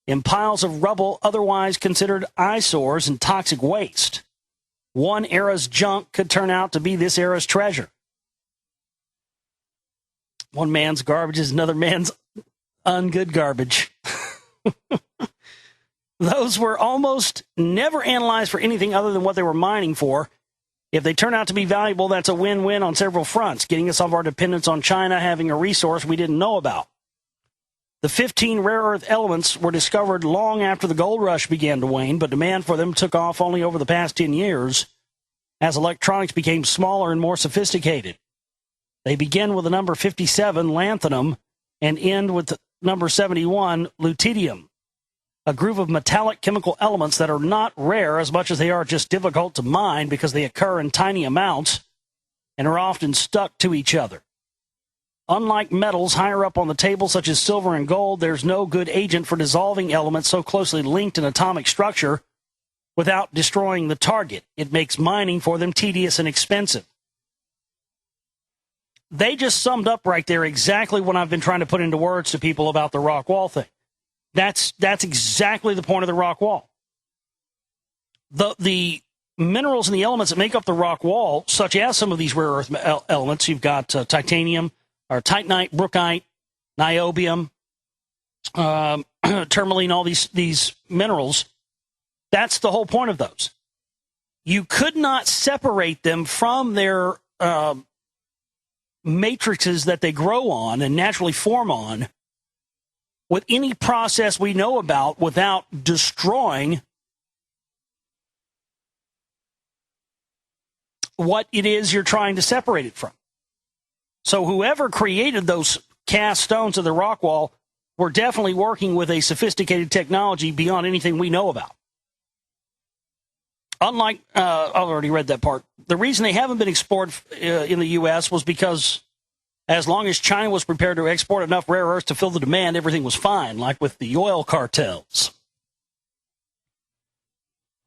Speaker 2: in piles of rubble otherwise considered eyesores and toxic waste. One era's junk could turn out to be this era's treasure. One man's garbage is another man's ungood garbage. Those were almost never analyzed for anything other than what they were mining for. If they turn out to be valuable, that's a win-win on several fronts, getting us off our dependence on China having a resource we didn't know about. The 15 rare earth elements were discovered long after the gold rush began to wane, but demand for them took off only over the past 10 years as electronics became smaller and more sophisticated. They begin with the number 57, lanthanum, and end with the number 71, lutetium, a group of metallic chemical elements that are not rare as much as they are just difficult to mine because they occur in tiny amounts and are often stuck to each other. Unlike metals higher up on the table, such as silver and gold, there's no good agent for dissolving elements so closely linked in atomic structure without destroying the target. It makes mining for them tedious and expensive. They just summed up right there exactly what I've been trying to put into words to people about the rock wall thing. That's exactly the point of the rock wall. The minerals and the elements that make up the rock wall, such as some of these rare earth elements, you've got titanium, or titanite, brookite, niobium, tourmaline, all these minerals. That's the whole point of those. You could not separate them from their matrices that they grow on and naturally form on with any process we know about without destroying what it is you're trying to separate it from. So whoever created those cast stones of the rock wall were definitely working with a sophisticated technology beyond anything we know about. Unlike, I've already read that part. The reason they haven't been exported in the U.S. was because as long as China was prepared to export enough rare earths to fill the demand, everything was fine, like with the oil cartels.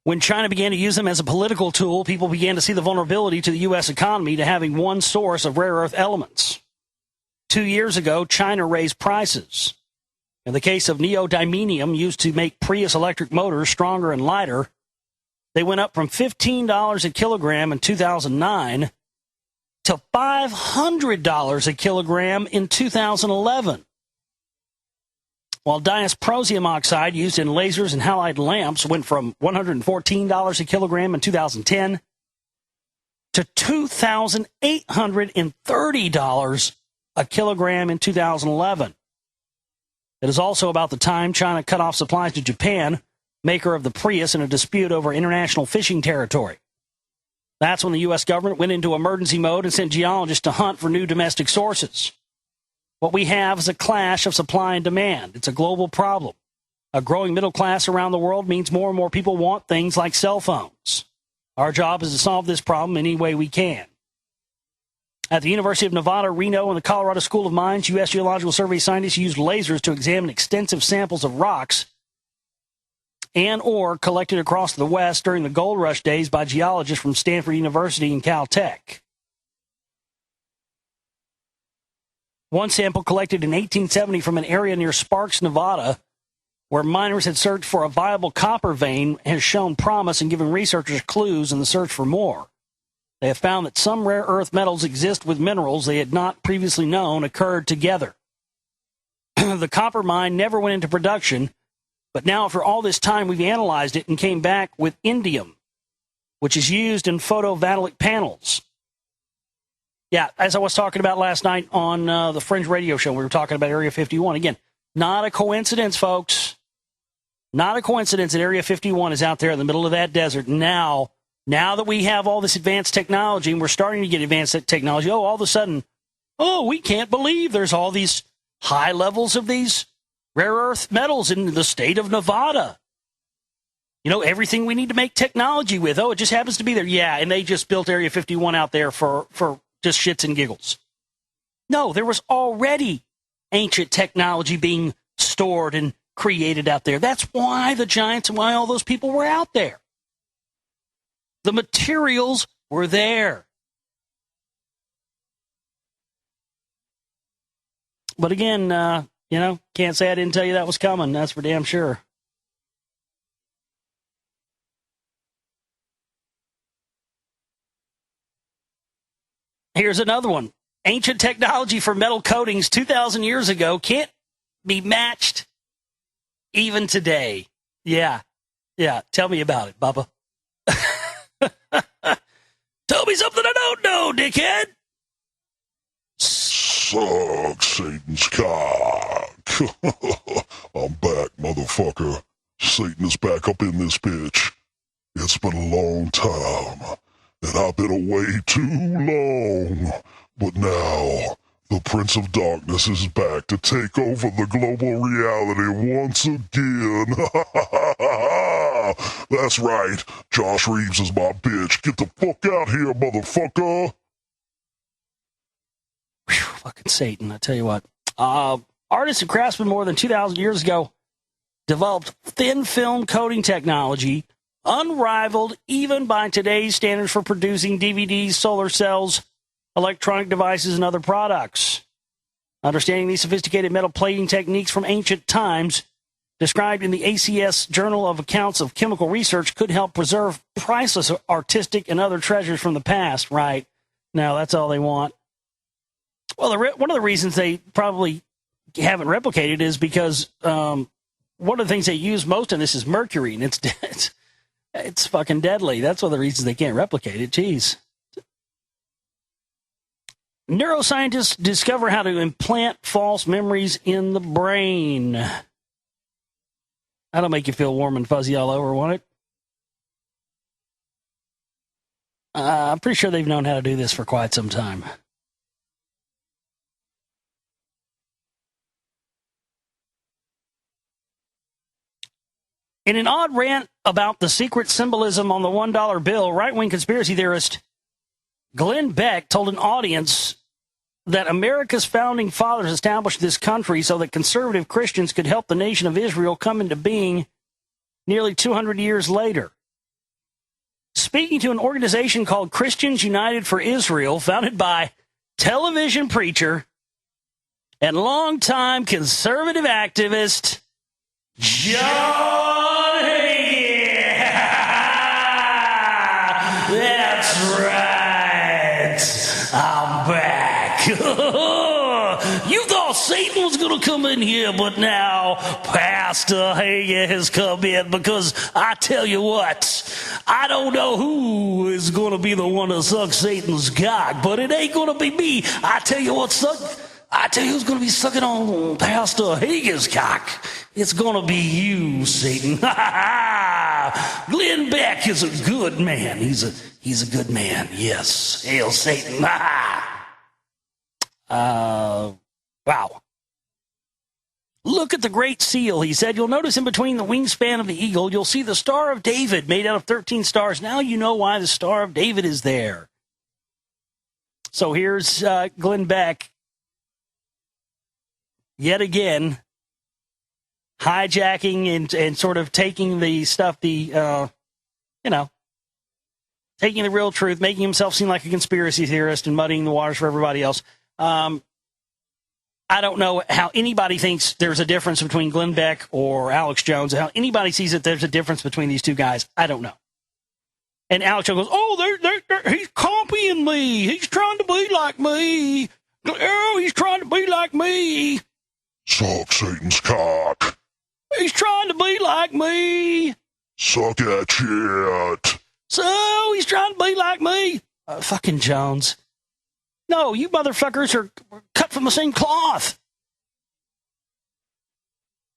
Speaker 2: When China began to use them as a political tool, people began to see the vulnerability to the U.S. economy to having one source of rare earth elements. 2 years ago, China raised prices. In the case of neodymium, used to make Prius electric motors stronger and lighter, they went up from $15 a kilogram in 2009 to $500 a kilogram in 2011. While dysprosium oxide used in lasers and halide lamps went from $114 a kilogram in 2010 to $2,830 a kilogram in 2011. It is also about the time China cut off supplies to Japan, maker of the Prius, in a dispute over international fishing territory. That's when the U.S. government went into emergency mode and sent geologists to hunt for new domestic sources. What we have is a clash of supply and demand. It's a global problem. A growing middle class around the world means more and more people want things like cell phones. Our job is to solve this problem any way we can. At the University of Nevada, Reno, and the Colorado School of Mines, U.S. Geological Survey scientists used lasers to examine extensive samples of rocks and ore collected across the West during the gold rush days by geologists from Stanford University and Caltech. One sample collected in 1870 from an area near Sparks, Nevada, where miners had searched for a viable copper vein, has shown promise and given researchers clues in the search for more. They have found that some rare earth metals exist with minerals they had not previously known occurred together. The copper mine never went into production, but now after all this time we've analyzed it and came back with indium, which is used in photovoltaic panels. Yeah, as I was talking about last night on the Fringe Radio Show, we were talking about Area 51. Again, not a coincidence, folks. Not a coincidence that Area 51 is out there in the middle of that desert. Now that we have all this advanced technology, and we're starting to get advanced technology, all of a sudden, we can't believe there's all these high levels of these rare earth metals in the state of Nevada. You know, everything we need to make technology with. It just happens to be there. Yeah, and they just built Area 51 out there for just shits and giggles. No, there was already ancient technology being stored and created out there. That's why the giants and why all those people were out there. The materials were there. But again, can't say I didn't tell you that was coming. That's for damn sure. Here's another one. Ancient technology for metal coatings 2,000 years ago can't be matched even today. Yeah. Tell me about it, Bubba. Tell me something I don't know, dickhead.
Speaker 3: Suck Satan's cock. I'm back, motherfucker. Satan is back up in this bitch. It's been a long time, and I've been away too long. But now, the Prince of Darkness is back to take over the global reality once again. That's right. Josh Reeves is my bitch. Get the fuck out here, motherfucker.
Speaker 2: Whew, fucking Satan, I tell you what. Artists and craftsmen more than 2,000 years ago developed thin film coating technology, unrivaled even by today's standards for producing DVDs, solar cells, electronic devices, and other products. Understanding these sophisticated metal plating techniques from ancient times, described in the ACS Journal of Accounts of Chemical Research, could help preserve priceless artistic and other treasures from the past. Right. Now, that's all they want. Well, one of the reasons they probably haven't replicated is because one of the things they use most in this is mercury, and it's fucking deadly. That's one of the reasons they can't replicate it. Jeez. Neuroscientists discover how to implant false memories in the brain. That'll make you feel warm and fuzzy all over, won't it? I'm pretty sure they've known how to do this for quite some time. In an odd rant about the secret symbolism on the $1 bill, right-wing conspiracy theorist Glenn Beck told an audience that America's founding fathers established this country so that conservative Christians could help the nation of Israel come into being nearly 200 years later. Speaking to an organization called Christians United for Israel, founded by television preacher and longtime conservative activist John Hayes. That's right. I'm back. You thought Satan was going to come in here, but now Pastor Hager has come in, because I tell you what, I don't know who is going to be the one to suck Satan's cock, but it ain't going to be me. I tell you who's going to be sucking on Pastor Hager's cock. It's going to be you, Satan. Glenn Beck is a good man. He's a good man. Yes. Hail Satan. Wow. Look at the Great Seal, he said. You'll notice in between the wingspan of the eagle, you'll see the Star of David made out of 13 stars. Now you know why the Star of David is there. So here's Glenn Beck yet again hijacking and sort of taking the stuff, taking the real truth, making himself seem like a conspiracy theorist and muddying the waters for everybody else. I don't know how anybody thinks there's a difference between Glenn Beck or Alex Jones, how anybody sees that there's a difference between these two guys. I don't know. And Alex Jones goes, he's copying me. He's trying to be like me. Oh, he's trying to be like me.
Speaker 3: Suck Satan's cock.
Speaker 2: He's trying to be like me.
Speaker 3: Suck that shit.
Speaker 2: So he's trying to be like me. Fucking Jones. No, you motherfuckers are cut from the same cloth.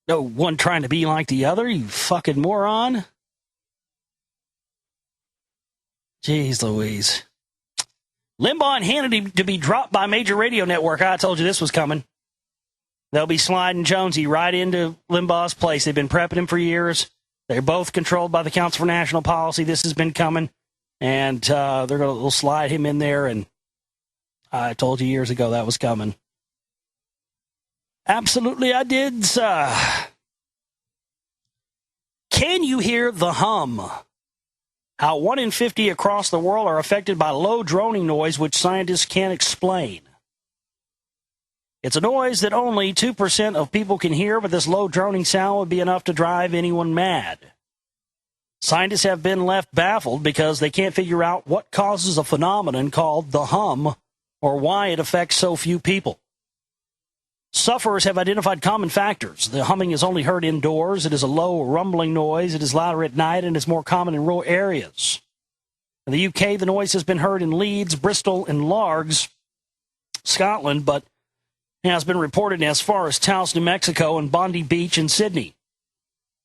Speaker 2: No one trying to be like the other, you fucking moron. Jeez Louise. Limbaugh and Hannity to be dropped by major radio network. I told you this was coming. They'll be sliding Jonesy right into Limbaugh's place. They've been prepping him for years. They're both controlled by the Council for National Policy. This has been coming. And they'll slide him in there, and I told you years ago that was coming. Absolutely, I did, sir. Can you hear the hum? How 1 in 50 across the world are affected by low droning noise, which scientists can't explain. It's a noise that only 2% of people can hear, but this low droning sound would be enough to drive anyone mad. Scientists have been left baffled because they can't figure out what causes a phenomenon called the hum, or why it affects so few people. Sufferers have identified common factors. The humming is only heard indoors. It is a low, rumbling noise. It is louder at night and is more common in rural areas. In the UK, the noise has been heard in Leeds, Bristol, and Largs, Scotland, but has been reported as far as Taos, New Mexico, and Bondi Beach in Sydney.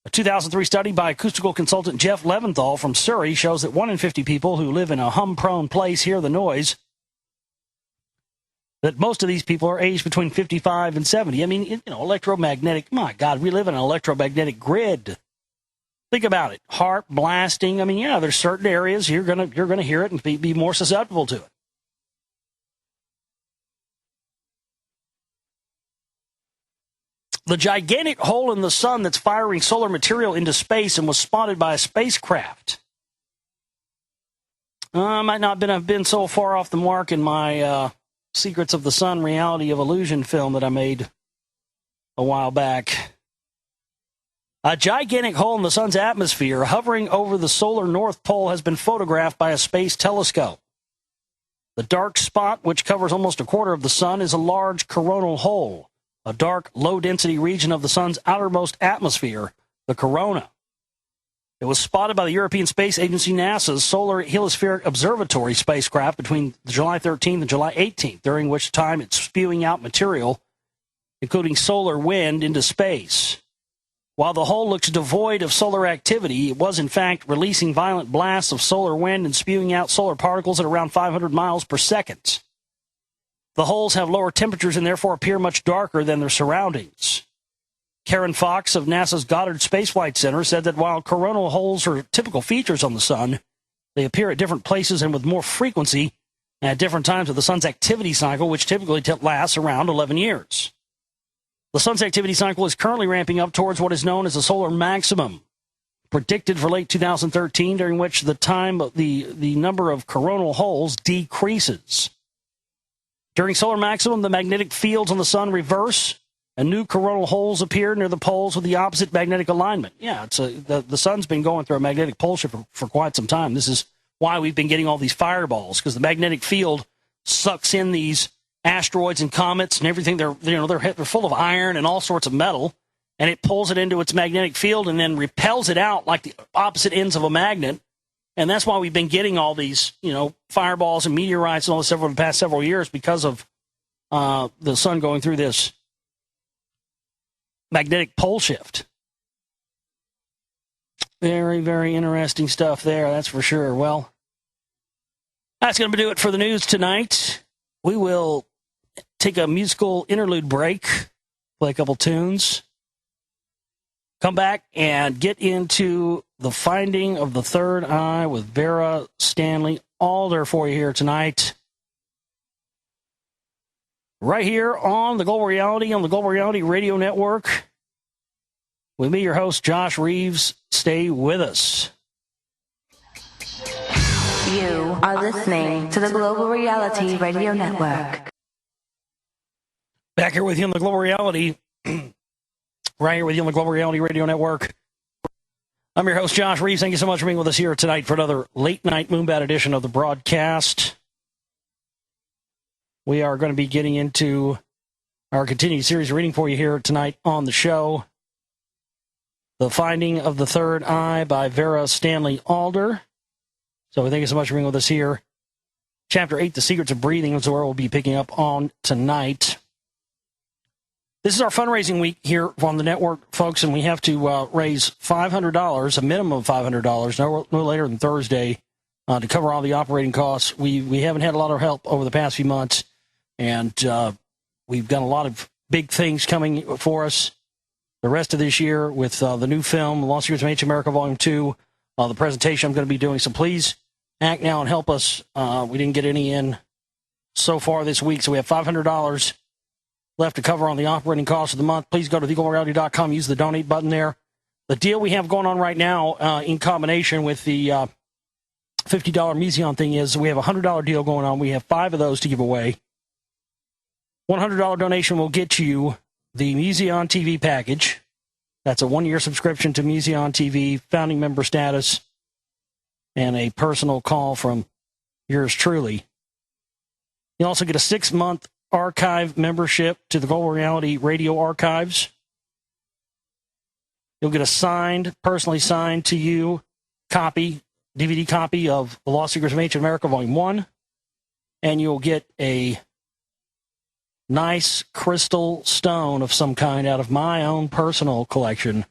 Speaker 2: A 2003 study by acoustical consultant Jeff Leventhal from Surrey shows that 1 in 50 people who live in a hum-prone place hear the noise. That most of these people are aged between 55 and 70. I mean, electromagnetic, my God, we live in an electromagnetic grid. Think about it. Heart blasting. I mean, yeah, there's certain areas you're gonna hear it and be more susceptible to it. The gigantic hole in the sun that's firing solar material into space and was spotted by a spacecraft. Might not have been so far off the mark in my Secrets of the Sun reality of illusion film that I made a while back. A gigantic hole in the sun's atmosphere hovering over the solar North Pole has been photographed by a space telescope. The dark spot, which covers almost a quarter of the sun, is a large coronal hole, a dark, low-density region of the sun's outermost atmosphere, the corona. It was spotted by the European Space Agency NASA's Solar Heliospheric Observatory spacecraft between July 13th and July 18th, during which time it's spewing out material, including solar wind, into space. While the hole looks devoid of solar activity, it was in fact releasing violent blasts of solar wind and spewing out solar particles at around 500 miles per second. The holes have lower temperatures and therefore appear much darker than their surroundings. Karen Fox of NASA's Goddard Space Flight Center said that while coronal holes are typical features on the sun, they appear at different places and with more frequency at different times of the sun's activity cycle, which typically lasts around 11 years. The sun's activity cycle is currently ramping up towards what is known as a solar maximum, predicted for late 2013, during which the number of coronal holes decreases. During solar maximum, the magnetic fields on the sun reverse, and new coronal holes appear near the poles with the opposite magnetic alignment. Yeah, the sun's been going through a magnetic pole shift for quite some time. This is why we've been getting all these fireballs, because the magnetic field sucks in these asteroids and comets and everything. They're full of iron and all sorts of metal, and it pulls it into its magnetic field and then repels it out like the opposite ends of a magnet. And that's why we've been getting all these, fireballs and meteorites and all this over the past several years, because of the sun going through this magnetic pole shift. Very, very interesting stuff there, that's for sure. Well, that's going to do it for the news tonight. We will take a musical interlude break, play a couple tunes, come back and get into the finding of the third eye with Vera Stanley Alder for you here tonight. Right here on the Global Reality, on the Global Reality Radio Network. With me, your host, Josh Reeves. Stay with us.
Speaker 1: You are listening to the Global Reality Radio Network.
Speaker 2: Back here with you on the Global Reality. Right here with you on the Global Reality Radio Network. I'm your host, Josh Reeves. Thank you so much for being with us here tonight for another late-night Moonbat edition of the broadcast. We are going to be getting into our continued series reading for you here tonight on the show. The Finding of the Third Eye by Vera Stanley Alder. So thank you so much for being with us here. Chapter 8, The Secrets of Breathing, is where we'll be picking up on tonight. This is our fundraising week here on the network, folks, and we have to raise $500, a minimum of $500, no later than Thursday, to cover all the operating costs. We haven't had a lot of help over the past few months, and we've got a lot of big things coming for us the rest of this year with the new film, Lost Secrets of Ancient America, Volume 2, the presentation I'm going to be doing. So please act now and help us. We didn't get any in so far this week, so we have $500 left to cover on the operating costs of the month. Please go to theglobalreality.com, use the donate button there. The deal we have going on right now, in combination with the $50 Museon thing, is we have a $100 deal going on. We have 5 of those to give away. $100 donation will get you the Museon TV package. That's a 1-year subscription to Museon TV, founding member status, and a personal call from yours truly. You also get a 6-month archive membership to the Global Reality Radio Archives. You'll get a signed, personally signed to you DVD copy of The Lost Secrets of Ancient America, Volume 1. And you'll get a nice crystal stone of some kind out of my own personal collection.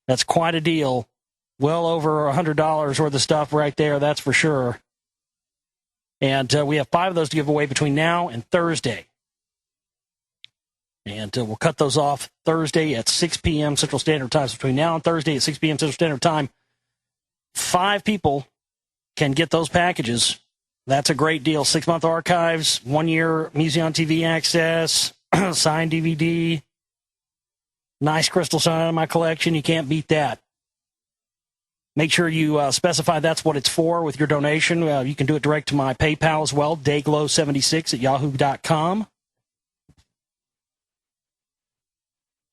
Speaker 2: That's quite a deal. Well over $100 worth of stuff right there, that's for sure. And we have 5 of those to give away between now and Thursday. And we'll cut those off Thursday at 6 p.m. Central Standard Time. So between now and Thursday at 6 p.m. Central Standard Time, 5 people can get those packages. That's a great deal. 6-month archives, 1-year Museum TV access, signed DVD, nice crystal sign in my collection. You can't beat that. Make sure you specify that's what it's for with your donation. You can do it direct to my PayPal as well, dayglow76 at yahoo.com.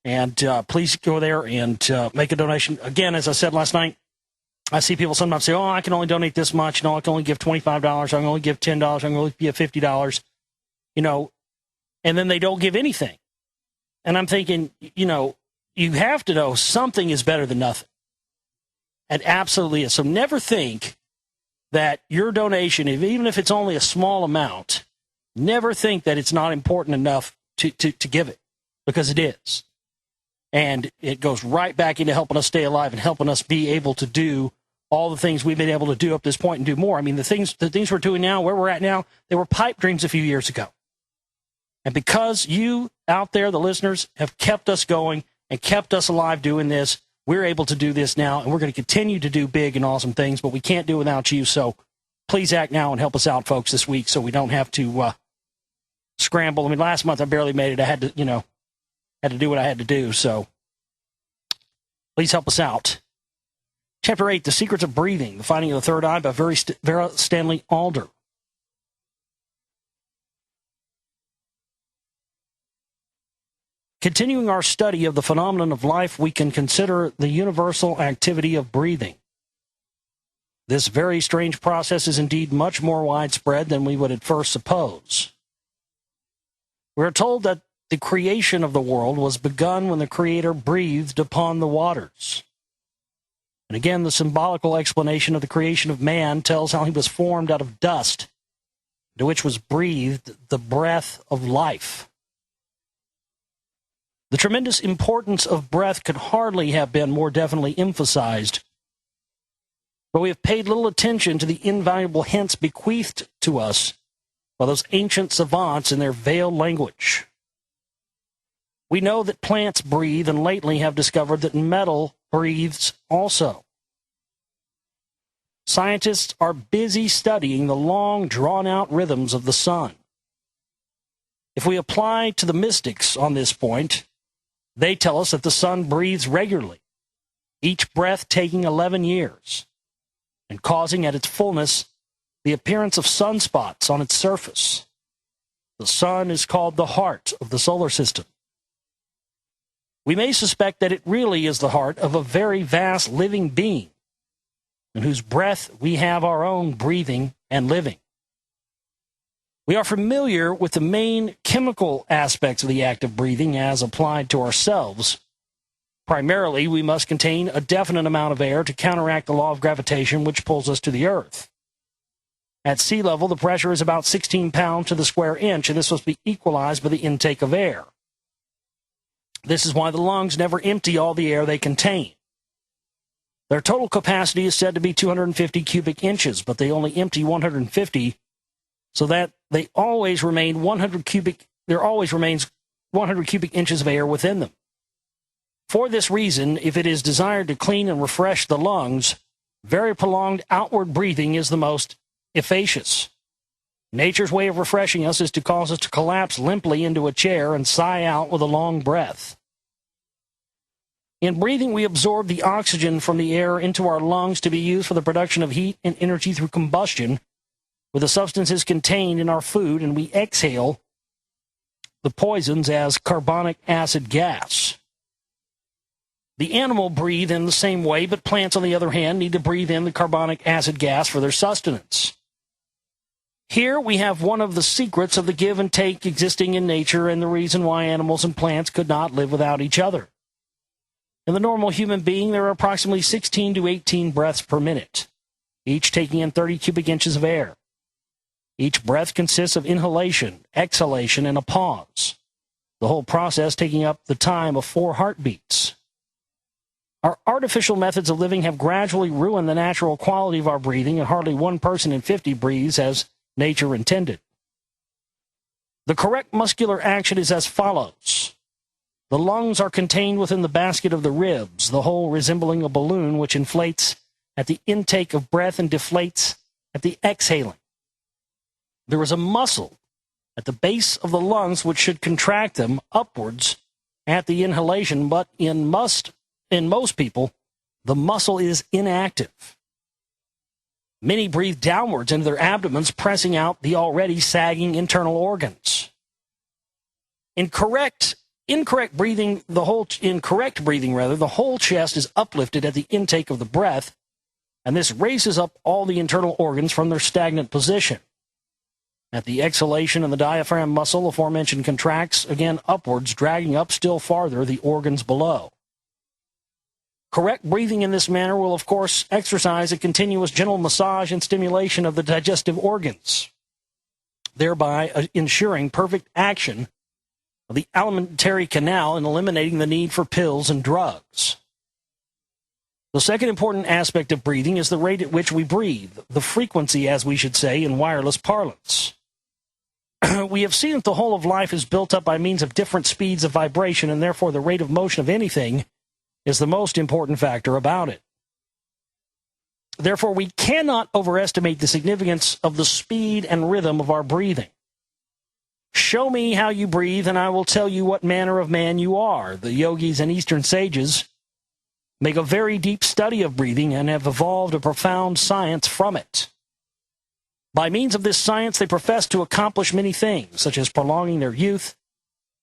Speaker 2: And please go there and make a donation. Again, as I said last night, I see people sometimes say, I can only donate this much. I can only give $25. I can only give $10. I can only give $50. And then they don't give anything. And I'm thinking, you have to know something is better than nothing. It absolutely is. So never think that your donation, even if it's only a small amount, never think that it's not important enough to give it, because it is. And it goes right back into helping us stay alive and helping us be able to do all the things we've been able to do up this point and do more. I mean, the things we're doing now, where we're at now, they were pipe dreams a few years ago. And because you out there, the listeners, have kept us going and kept us alive doing this, we're able to do this now, and we're going to continue to do big and awesome things, but we can't do it without you. So please act now and help us out, folks, this week, so we don't have to scramble. I mean, last month I barely made it. I had to, had to do what I had to do. So please help us out. Chapter 8, The Secrets of Breathing, The Finding of the Third Eye by Vera Stanley Alder. Continuing our study of the phenomenon of life, we can consider the universal activity of breathing. This very strange process is indeed much more widespread than we would at first suppose. We are told that the creation of the world was begun when the Creator breathed upon the waters. And again, the symbolical explanation of the creation of man tells how he was formed out of dust, into which was breathed the breath of life. The tremendous importance of breath could hardly have been more definitely emphasized, but we have paid little attention to the invaluable hints bequeathed to us by those ancient savants in their veiled language. We know that plants breathe, and lately have discovered that metal breathes also. Scientists are busy studying the long, drawn-out rhythms of the sun. If we apply to the mystics on this point, they tell us that the sun breathes regularly, each breath taking 11 years, and causing at its fullness the appearance of sunspots on its surface. The sun is called the heart of the solar system. We may suspect that it really is the heart of a very vast living being, in whose breath we have our own breathing and living. We are familiar with the main chemical aspects of the act of breathing as applied to ourselves. Primarily, we must contain a definite amount of air to counteract the law of gravitation which pulls us to the earth. At sea level, the pressure is about 16 pounds to the square inch, and this must be equalized by the intake of air. This is why the lungs never empty all the air they contain. Their total capacity is said to be 250 cubic inches, but they only empty 150, so that there always remains 100 cubic inches of air within them. For this reason, if it is desired to clean and refresh the lungs, very prolonged outward breathing is the most efficacious. Nature's way of refreshing us is to cause us to collapse limply into a chair and sigh out with a long breath. In breathing, we absorb the oxygen from the air into our lungs to be used for the production of heat and energy through combustion with the substances contained in our food, and we exhale the poisons as carbonic acid gas. The animal breathe in the same way, but plants, on the other hand, need to breathe in the carbonic acid gas for their sustenance. Here we have one of the secrets of the give and take existing in nature and the reason why animals and plants could not live without each other. In the normal human being, there are approximately 16 to 18 breaths per minute, each taking in 30 cubic inches of air. Each breath consists of inhalation, exhalation, and a pause, the whole process taking up the time of 4 heartbeats. Our artificial methods of living have gradually ruined the natural quality of our breathing, and hardly 1 person in 50 breathes as nature intended. The correct muscular action is as follows. The lungs are contained within the basket of the ribs, the whole resembling a balloon which inflates at the intake of breath and deflates at the exhaling. There is a muscle at the base of the lungs which should contract them upwards at the inhalation, but in most people, the muscle is inactive. Many breathe downwards into their abdomens, pressing out the already sagging internal organs. In correct breathing, the whole chest is uplifted at the intake of the breath, and this raises up all the internal organs from their stagnant position. At the exhalation of the diaphragm muscle, aforementioned contracts again upwards, dragging up still farther the organs below. Correct breathing in this manner will, of course, exercise a continuous gentle massage and stimulation of the digestive organs, thereby ensuring perfect action of the alimentary canal and eliminating the need for pills and drugs. The second important aspect of breathing is the rate at which we breathe, the frequency, as we should say, in wireless parlance. We have seen that the whole of life is built up by means of different speeds of vibration, and therefore the rate of motion of anything is the most important factor about it. Therefore, we cannot overestimate the significance of the speed and rhythm of our breathing. Show me how you breathe, and I will tell you what manner of man you are. The yogis and Eastern sages make a very deep study of breathing and have evolved a profound science from it. By means of this science, they profess to accomplish many things, such as prolonging their youth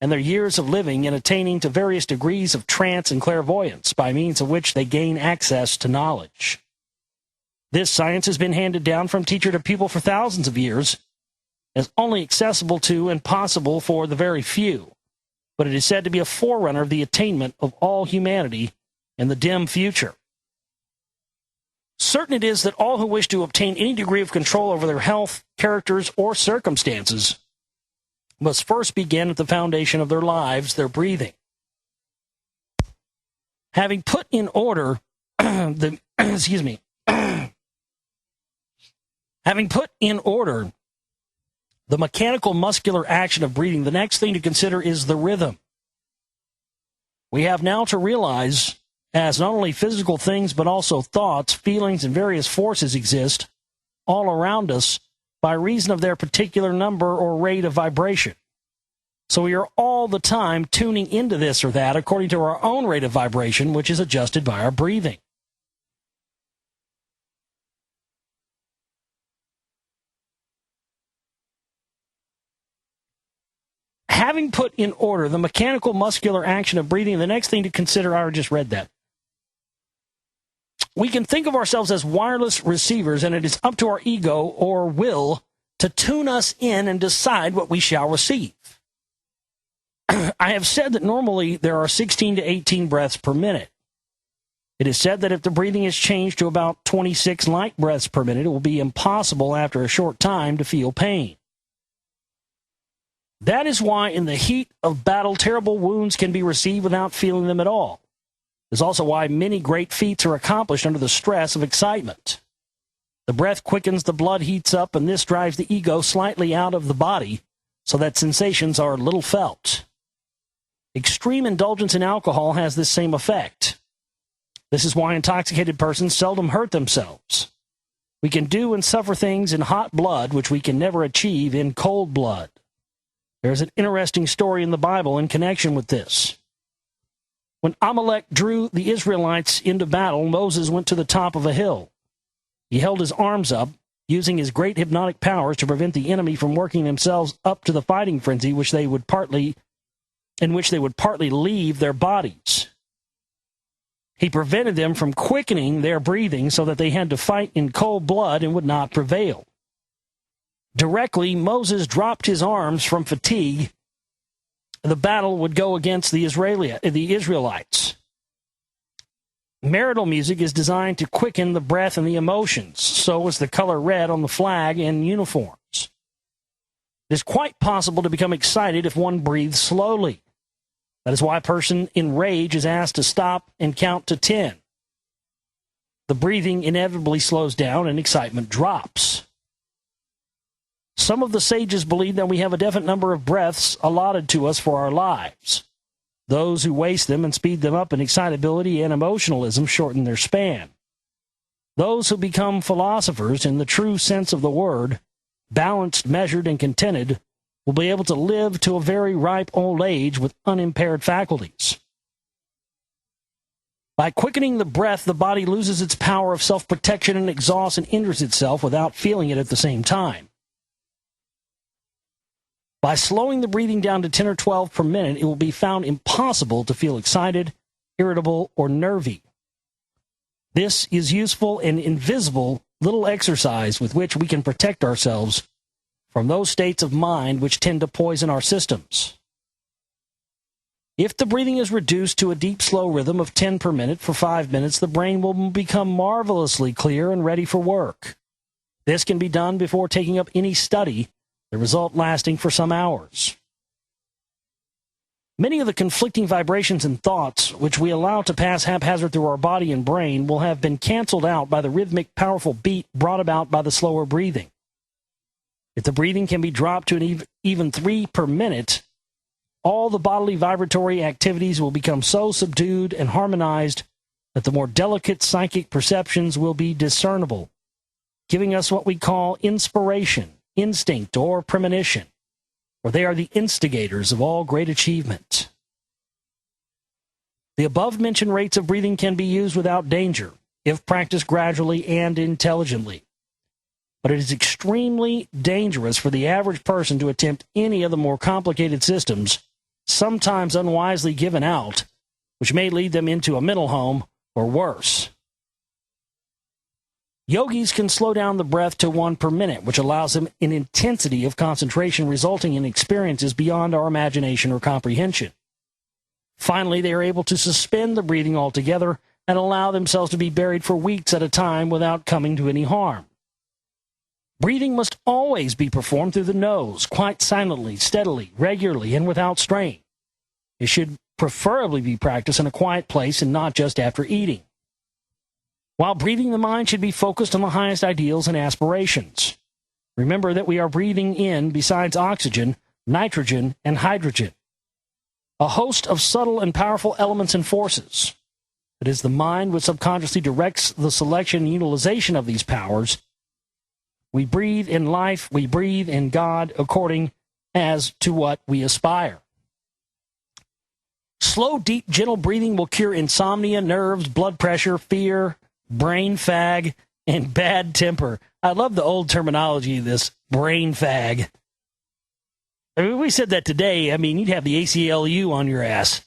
Speaker 2: and their years of living and attaining to various degrees of trance and clairvoyance, by means of which they gain access to knowledge. This science has been handed down from teacher to pupil for thousands of years, as only accessible to and possible for the very few, but it is said to be a forerunner of the attainment of all humanity in the dim future. Certain it is that all who wish to obtain any degree of control over their health, characters, or circumstances must first begin at the foundation of their lives, their breathing. Having put in order the mechanical muscular action of breathing, the next thing to consider is the rhythm. We have now to realize, as not only physical things but also thoughts, feelings, and various forces exist all around us by reason of their particular number or rate of vibration. So we are all the time tuning into this or that according to our own rate of vibration, which is adjusted by our breathing. Having put in order the mechanical muscular action of breathing, the next thing to consider, I just read that. We can think of ourselves as wireless receivers, and it is up to our ego or will to tune us in and decide what we shall receive. I have said that normally there are 16 to 18 breaths per minute. It is said that if the breathing is changed to about 26 light breaths per minute, it will be impossible after a short time to feel pain. That is why in the heat of battle, terrible wounds can be received without feeling them at all. It is also why many great feats are accomplished under the stress of excitement. The breath quickens, the blood heats up, and this drives the ego slightly out of the body so that sensations are little felt. Extreme indulgence in alcohol has this same effect. This is why intoxicated persons seldom hurt themselves. We can do and suffer things in hot blood which we can never achieve in cold blood. There is an interesting story in the Bible in connection with this. When Amalek drew the Israelites into battle, Moses went to the top of a hill. He held his arms up, using his great hypnotic powers to prevent the enemy from working themselves up to the fighting frenzy in which they would partly leave their bodies. He prevented them from quickening their breathing so that they had to fight in cold blood and would not prevail. directly Moses dropped his arms from fatigue, the battle would go against the Israelites. Marital music is designed to quicken the breath and the emotions. So is the color red on the flag and uniforms. It is quite possible to become excited if one breathes slowly. That is why a person in rage is asked to stop and count to 10. The breathing inevitably slows down and excitement drops. Some of the sages believe that we have a definite number of breaths allotted to us for our lives. Those who waste them and speed them up in excitability and emotionalism shorten their span. Those who become philosophers in the true sense of the word, balanced, measured, and contented, will be able to live to a very ripe old age with unimpaired faculties. By quickening the breath, the body loses its power of self-protection and exhausts and injures itself without feeling it at the same time. By slowing the breathing down to 10 or 12 per minute, it will be found impossible to feel excited, irritable, or nervy. This is useful and invisible little exercise with which we can protect ourselves from those states of mind which tend to poison our systems. If the breathing is reduced to a deep, slow rhythm of 10 per minute for 5 minutes, the brain will become marvelously clear and ready for work. This can be done before taking up any study, the result lasting for some hours. Many of the conflicting vibrations and thoughts which we allow to pass haphazard through our body and brain will have been canceled out by the rhythmic, powerful beat brought about by the slower breathing. If the breathing can be dropped to an even 3 per minute, all the bodily vibratory activities will become so subdued and harmonized that the more delicate psychic perceptions will be discernible, giving us what we call inspiration, instinct, or premonition, for they are the instigators of all great achievement. The above-mentioned rates of breathing can be used without danger, if practiced gradually and intelligently. But it is extremely dangerous for the average person to attempt any of the more complicated systems, sometimes unwisely given out, which may lead them into a mental home or worse. Yogis can slow down the breath to 1 per minute, which allows them an intensity of concentration resulting in experiences beyond our imagination or comprehension. Finally, they are able to suspend the breathing altogether and allow themselves to be buried for weeks at a time without coming to any harm. Breathing must always be performed through the nose, quite silently, steadily, regularly, and without strain. It should preferably be practiced in a quiet place and not just after eating. While breathing, the mind should be focused on the highest ideals and aspirations. Remember that we are breathing in, besides oxygen, nitrogen, and hydrogen, a host of subtle and powerful elements and forces. It is the mind which subconsciously directs the selection and utilization of these powers. We breathe in life, we breathe in God, according as to what we aspire. Slow, deep, gentle breathing will cure insomnia, nerves, blood pressure, fear, brain fag, and bad temper. I love the old terminology of this, brain fag. I mean, we said that today, you'd have the ACLU on your ass.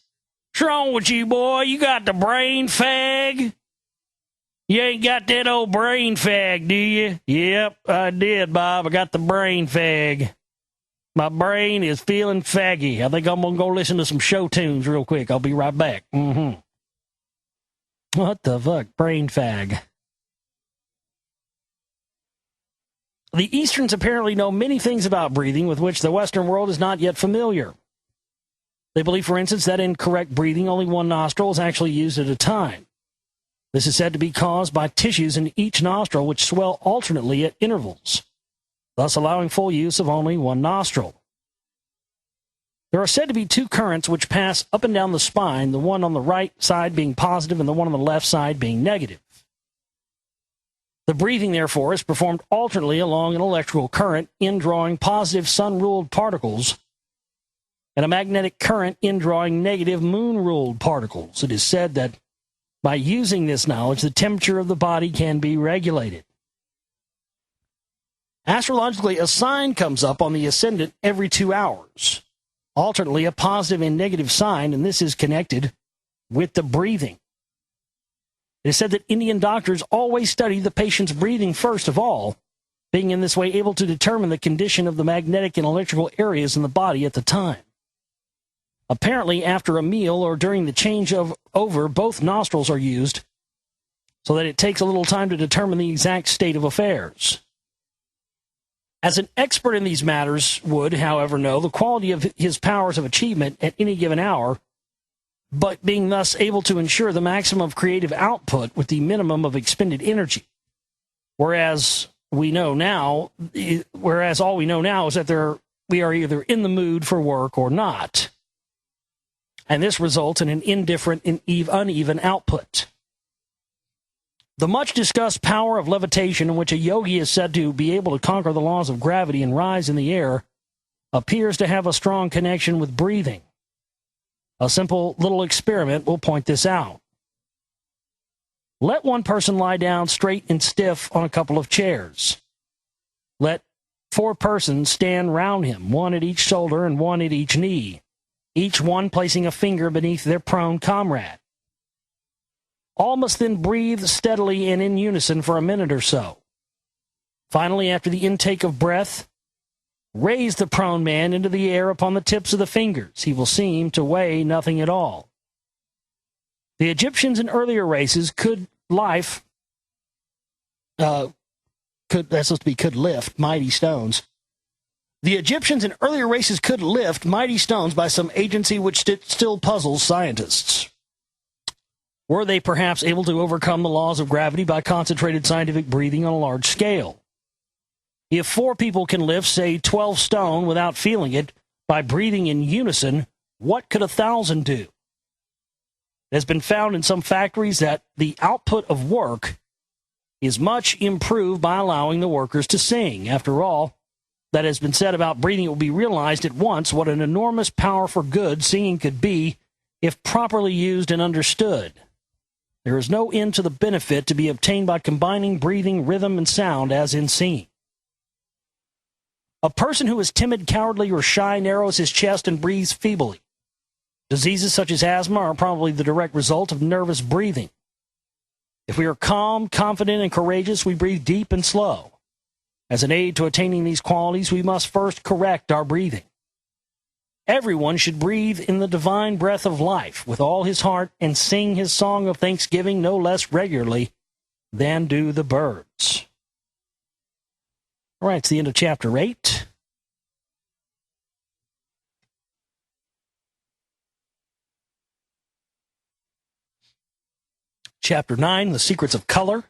Speaker 2: What's wrong with you, boy? You got the brain fag? You ain't got that old brain fag, do you? Yep, I did, Bob. I got the brain fag. My brain is feeling faggy. I think I'm going to go listen to some show tunes real quick. I'll be right back. What the fuck? Brain fag. The Easterns apparently know many things about breathing with which the Western world is not yet familiar. They believe, for instance, that in correct breathing, only one nostril is actually used at a time. This is said to be caused by tissues in each nostril which swell alternately at intervals, thus allowing full use of only one nostril. There are said to be two currents which pass up and down the spine, the one on the right side being positive and the one on the left side being negative. The breathing, therefore, is performed alternately along an electrical current indrawing positive sun-ruled particles and a magnetic current indrawing negative moon-ruled particles. It is said that by using this knowledge, the temperature of the body can be regulated. Astrologically, a sign comes up on the ascendant every 2 hours, alternately a positive and negative sign, and this is connected with the breathing. It is said that Indian doctors always study the patient's breathing first of all, being in this way able to determine the condition of the magnetic and electrical areas in the body at the time. Apparently, after a meal or during the change over, both nostrils are used, so that it takes a little time to determine the exact state of affairs. As an expert in these matters would, however, know the quality of his powers of achievement at any given hour, but being thus able to ensure the maximum of creative output with the minimum of expended energy. Whereas all we know now is that we are either in the mood for work or not. And this results in an indifferent and uneven output. The much-discussed power of levitation, in which a yogi is said to be able to conquer the laws of gravity and rise in the air, appears to have a strong connection with breathing. A simple little experiment will point this out. Let one person lie down straight and stiff on a couple of chairs. Let 4 persons stand round him, 1 at each shoulder and 1 at each knee, each one placing a finger beneath their prone comrade. All must then breathe steadily and in unison for a minute or so. Finally, after the intake of breath, raise the prone man into the air upon the tips of the fingers. He will seem to weigh nothing at all. The Egyptians in earlier races could lift mighty stones. The Egyptians in earlier races could lift mighty stones by some agency which still puzzles scientists. Were they perhaps able to overcome the laws of gravity by concentrated scientific breathing on a large scale? If 4 people can lift, say, 12 stone without feeling it by breathing in unison, what could 1,000 do? It has been found in some factories that the output of work is much improved by allowing the workers to sing. After all that has been said about breathing, it will be realized at once what an enormous power for good singing could be if properly used and understood. There is no end to the benefit to be obtained by combining breathing, rhythm, and sound as in singing. A person who is timid, cowardly, or shy narrows his chest and breathes feebly. Diseases such as asthma are probably the direct result of nervous breathing. If we are calm, confident, and courageous, we breathe deep and slow. As an aid to attaining these qualities, we must first correct our breathing. Everyone should breathe in the divine breath of life with all his heart and sing his song of thanksgiving no less regularly than do the birds. All right, it's the end of chapter 8. Chapter 9, The Secrets of Color.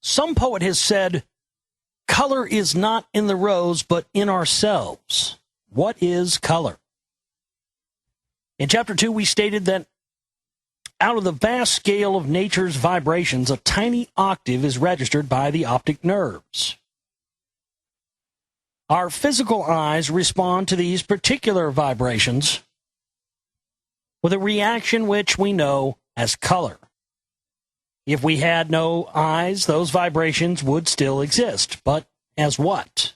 Speaker 2: Some poet has said, color is not in the rose, but in ourselves. What is color? In chapter 2, we stated that out of the vast scale of nature's vibrations, a tiny octave is registered by the optic nerves. Our physical eyes respond to these particular vibrations with a reaction which we know as color. If we had no eyes, those vibrations would still exist. But as what?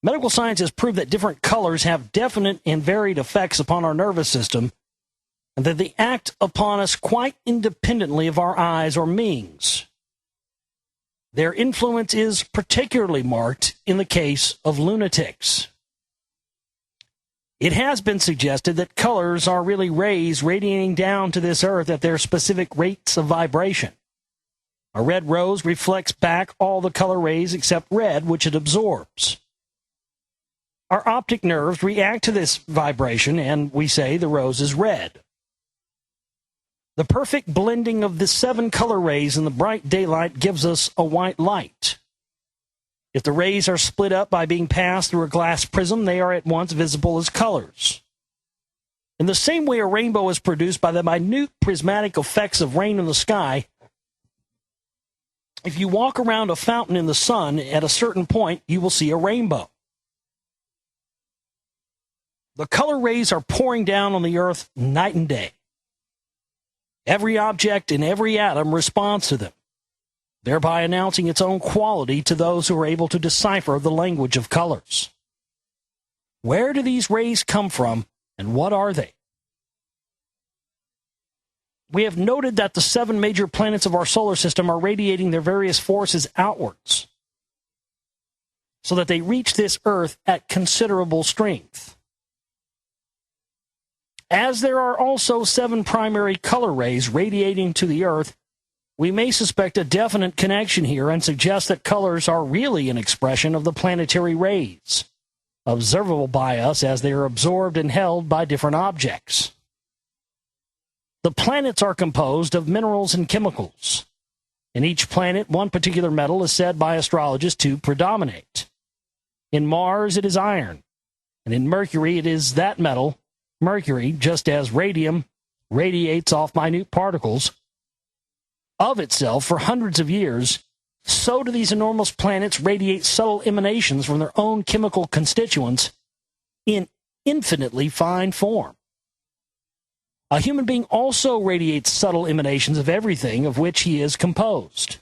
Speaker 2: Medical science has proved that different colors have definite and varied effects upon our nervous system, and that they act upon us quite independently of our eyes or means. Their influence is particularly marked in the case of lunatics. It has been suggested that colors are really rays radiating down to this earth at their specific rates of vibration. A red rose reflects back all the color rays except red, which it absorbs. Our optic nerves react to this vibration, and we say the rose is red. The perfect blending of the 7 color rays in the bright daylight gives us a white light. If the rays are split up by being passed through a glass prism, they are at once visible as colors. In the same way a rainbow is produced by the minute prismatic effects of rain in the sky, if you walk around a fountain in the sun, at a certain point, you will see a rainbow. The color rays are pouring down on the earth night and day. Every object and every atom responds to them, thereby announcing its own quality to those who are able to decipher the language of colors. Where do these rays come from, and what are they? We have noted that the 7 major planets of our solar system are radiating their various forces outwards, so that they reach this Earth at considerable strength. As there are also 7 primary color rays radiating to the Earth, we may suspect a definite connection here and suggest that colors are really an expression of the planetary rays, observable by us as they are absorbed and held by different objects. The planets are composed of minerals and chemicals. In each planet, one particular metal is said by astrologists to predominate. In Mars, it is iron, and in Mercury, it is that metal, Mercury, just as radium radiates off minute particles of itself for hundreds of years, so do these enormous planets radiate subtle emanations from their own chemical constituents in infinitely fine form. A human being also radiates subtle emanations of everything of which he is composed.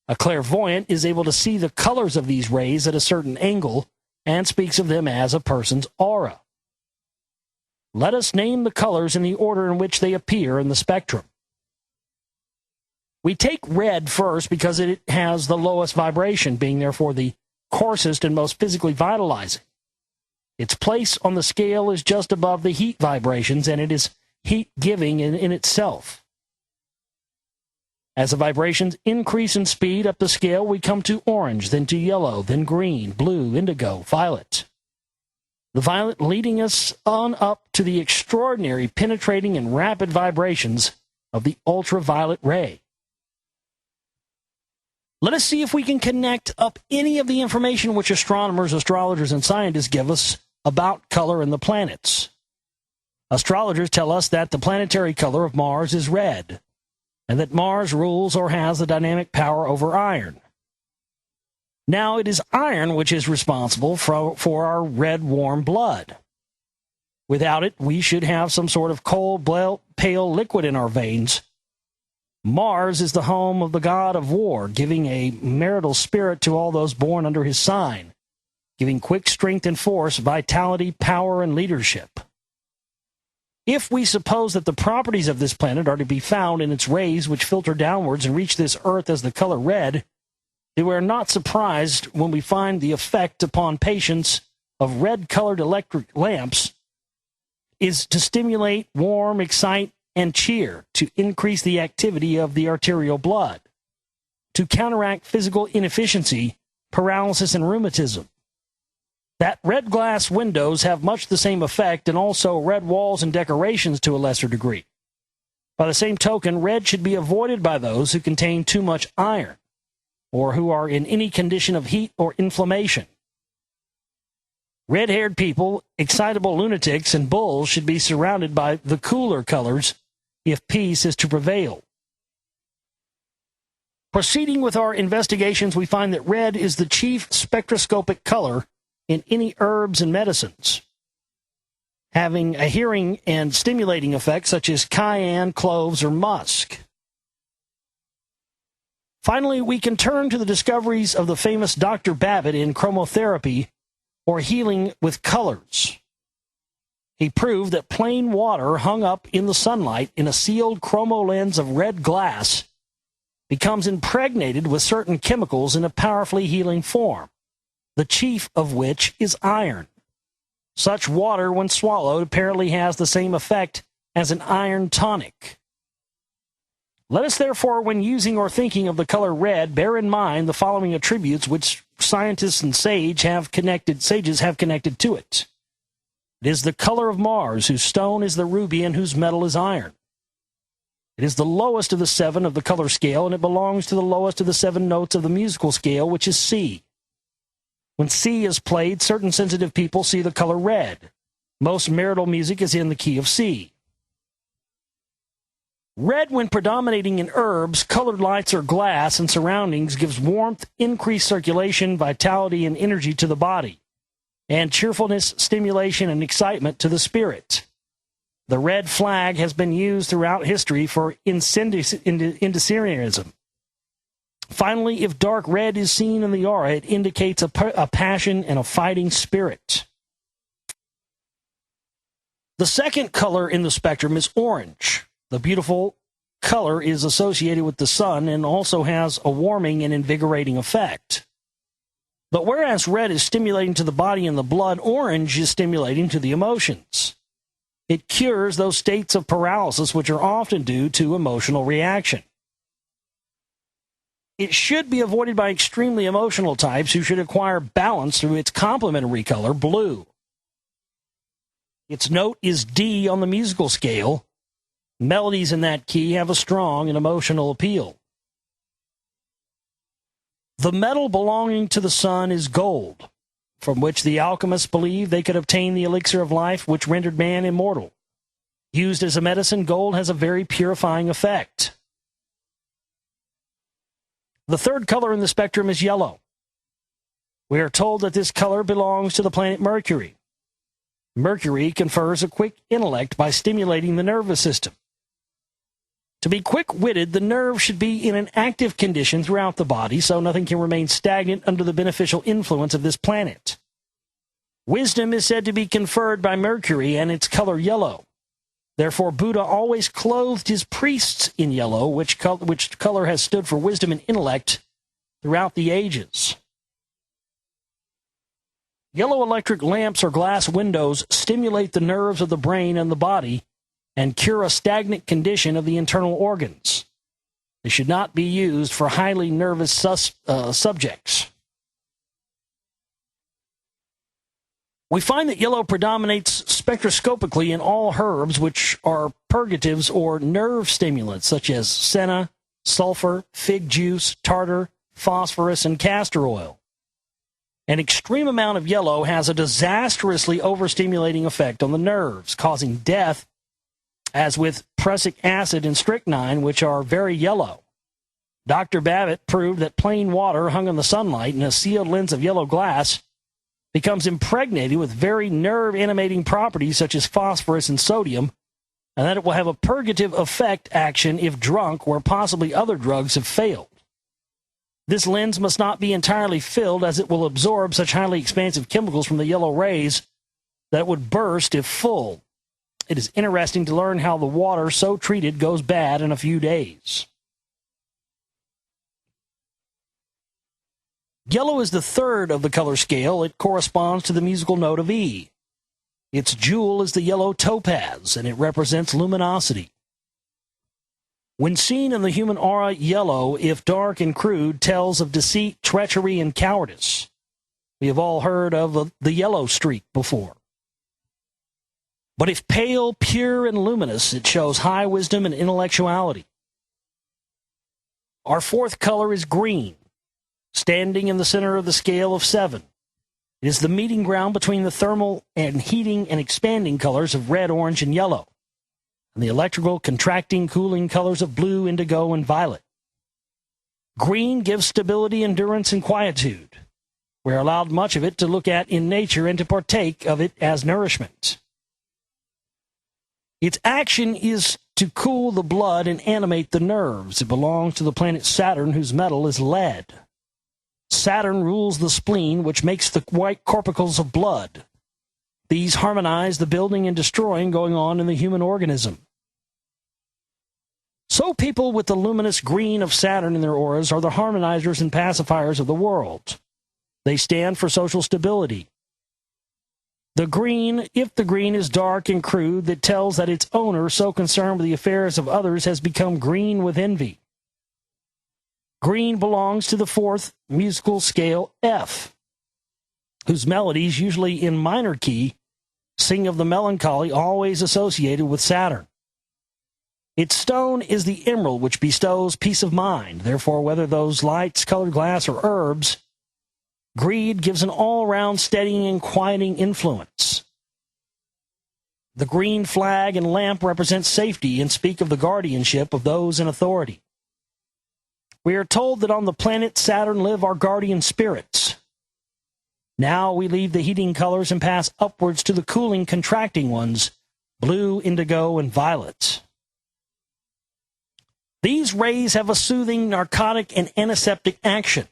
Speaker 2: A clairvoyant is able to see the colors of these rays at a certain angle and speaks of them as a person's aura. Let us name the colors in the order in which they appear in the spectrum. We take red first because it has the lowest vibration, being therefore the coarsest and most physically vitalizing. Its place on the scale is just above the heat vibrations, and it is heat-giving in itself. As the vibrations increase in speed up the scale, we come to orange, then to yellow, then green, blue, indigo, violet. The violet leading us on up to the extraordinary, penetrating, and rapid vibrations of the ultraviolet ray. Let us see if we can connect up any of the information which astronomers, astrologers, and scientists give us about color in the planets. Astrologers tell us that the planetary color of Mars is red, and that Mars rules or has the dynamic power over iron. Now, it is iron which is responsible for our red, warm blood. Without it, we should have some sort of cold, pale liquid in our veins. Mars is the home of the god of war, giving a marital spirit to all those born under his sign, giving quick strength and force, vitality, power, and leadership. If we suppose that the properties of this planet are to be found in its rays which filter downwards and reach this Earth as the color red, then we are not surprised when we find the effect upon patients of red-colored electric lamps is to stimulate, warm, excite, and cheer, to increase the activity of the arterial blood, to counteract physical inefficiency, paralysis, and rheumatism. That red glass windows have much the same effect, and also red walls and decorations to a lesser degree. By the same token, red should be avoided by those who contain too much iron, or who are in any condition of heat or inflammation. Red-haired people, excitable lunatics, and bulls should be surrounded by the cooler colors if peace is to prevail. Proceeding with our investigations, we find that red is the chief spectroscopic color in any herbs and medicines, having a hearing and stimulating effect such as cayenne, cloves, or musk. Finally, we can turn to the discoveries of the famous Dr. Babbitt in chromotherapy, or healing with colors. He proved that plain water hung up in the sunlight in a sealed chromo lens of red glass becomes impregnated with certain chemicals in a powerfully healing form, the chief of which is iron. Such water, when swallowed, apparently has the same effect as an iron tonic. Let us therefore, when using or thinking of the color red, bear in mind the following attributes which scientists and sages have connected to it. It is the color of Mars, whose stone is the ruby and whose metal is iron. It is the lowest of the 7 of the color scale, and it belongs to the lowest of the 7 notes of the musical scale, which is C. When C is played, certain sensitive people see the color red. Most marital music is in the key of C. Red, when predominating in herbs, colored lights, or glass and surroundings, gives warmth, increased circulation, vitality, and energy to the body, and cheerfulness, stimulation, and excitement to the spirit. The red flag has been used throughout history for incendiarism. Finally, if dark red is seen in the aura, it indicates a passion and a fighting spirit. The second color in the spectrum is orange. The beautiful color is associated with the sun and also has a warming and invigorating effect. But whereas red is stimulating to the body and the blood, orange is stimulating to the emotions. It cures those states of paralysis which are often due to emotional reaction. It should be avoided by extremely emotional types who should acquire balance through its complementary color, blue. Its note is D on the musical scale. Melodies in that key have a strong and emotional appeal. The metal belonging to the sun is gold, from which the alchemists believed they could obtain the elixir of life which rendered man immortal. Used as a medicine, gold has a very purifying effect. The third color in the spectrum is yellow. We are told that this color belongs to the planet Mercury. Mercury confers a quick intellect by stimulating the nervous system. To be quick-witted, the nerve should be in an active condition throughout the body, so nothing can remain stagnant under the beneficial influence of this planet. Wisdom is said to be conferred by Mercury and its color yellow. Therefore, Buddha always clothed his priests in yellow, which color has stood for wisdom and intellect throughout the ages. Yellow electric lamps or glass windows stimulate the nerves of the brain and the body and cure a stagnant condition of the internal organs. They should not be used for highly nervous subjects. We find that yellow predominates spectroscopically in all herbs which are purgatives or nerve stimulants, such as senna, sulfur, fig juice, tartar, phosphorus, and castor oil. An extreme amount of yellow has a disastrously overstimulating effect on the nerves, causing death, as with prussic acid and strychnine, which are very yellow. Dr. Babbitt proved that plain water hung in the sunlight in a sealed lens of yellow glass becomes impregnated with very nerve-animating properties such as phosphorus and sodium, and that it will have a purgative effect action if drunk, where possibly other drugs have failed. This lens must not be entirely filled, as it will absorb such highly expansive chemicals from the yellow rays that it would burst if full. It is interesting to learn how the water so treated goes bad in a few days. Yellow is the third of the color scale. It corresponds to the musical note of E. Its jewel is the yellow topaz, and it represents luminosity. When seen in the human aura, yellow, if dark and crude, tells of deceit, treachery, and cowardice. We have all heard of the yellow streak before. But if pale, pure, and luminous, it shows high wisdom and intellectuality. Our fourth color is green, standing in the center of the scale of 7. It is the meeting ground between the thermal and heating and expanding colors of red, orange, and yellow, and the electrical, contracting, cooling colors of blue, indigo, and violet. Green gives stability, endurance, and quietude. We are allowed much of it to look at in nature and to partake of it as nourishment. Its action is to cool the blood and animate the nerves. It belongs to the planet Saturn, whose metal is lead. Saturn rules the spleen, which makes the white corpuscles of blood. These harmonize the building and destroying going on in the human organism. So people with the luminous green of Saturn in their auras are the harmonizers and pacifiers of the world. They stand for social stability. The green, if the green is dark and crude, that tells that its owner, so concerned with the affairs of others, has become green with envy. Green belongs to the fourth musical scale, F, whose melodies, usually in minor key, sing of the melancholy always associated with Saturn. Its stone is the emerald, which bestows peace of mind. Therefore, whether those lights, colored glass, or herbs, greed gives an all-round steadying and quieting influence. The green flag and lamp represent safety and speak of the guardianship of those in authority. We are told that on the planet Saturn live our guardian spirits. Now we leave the heating colors and pass upwards to the cooling, contracting ones, blue, indigo, and violet. These rays have a soothing, narcotic, and antiseptic action.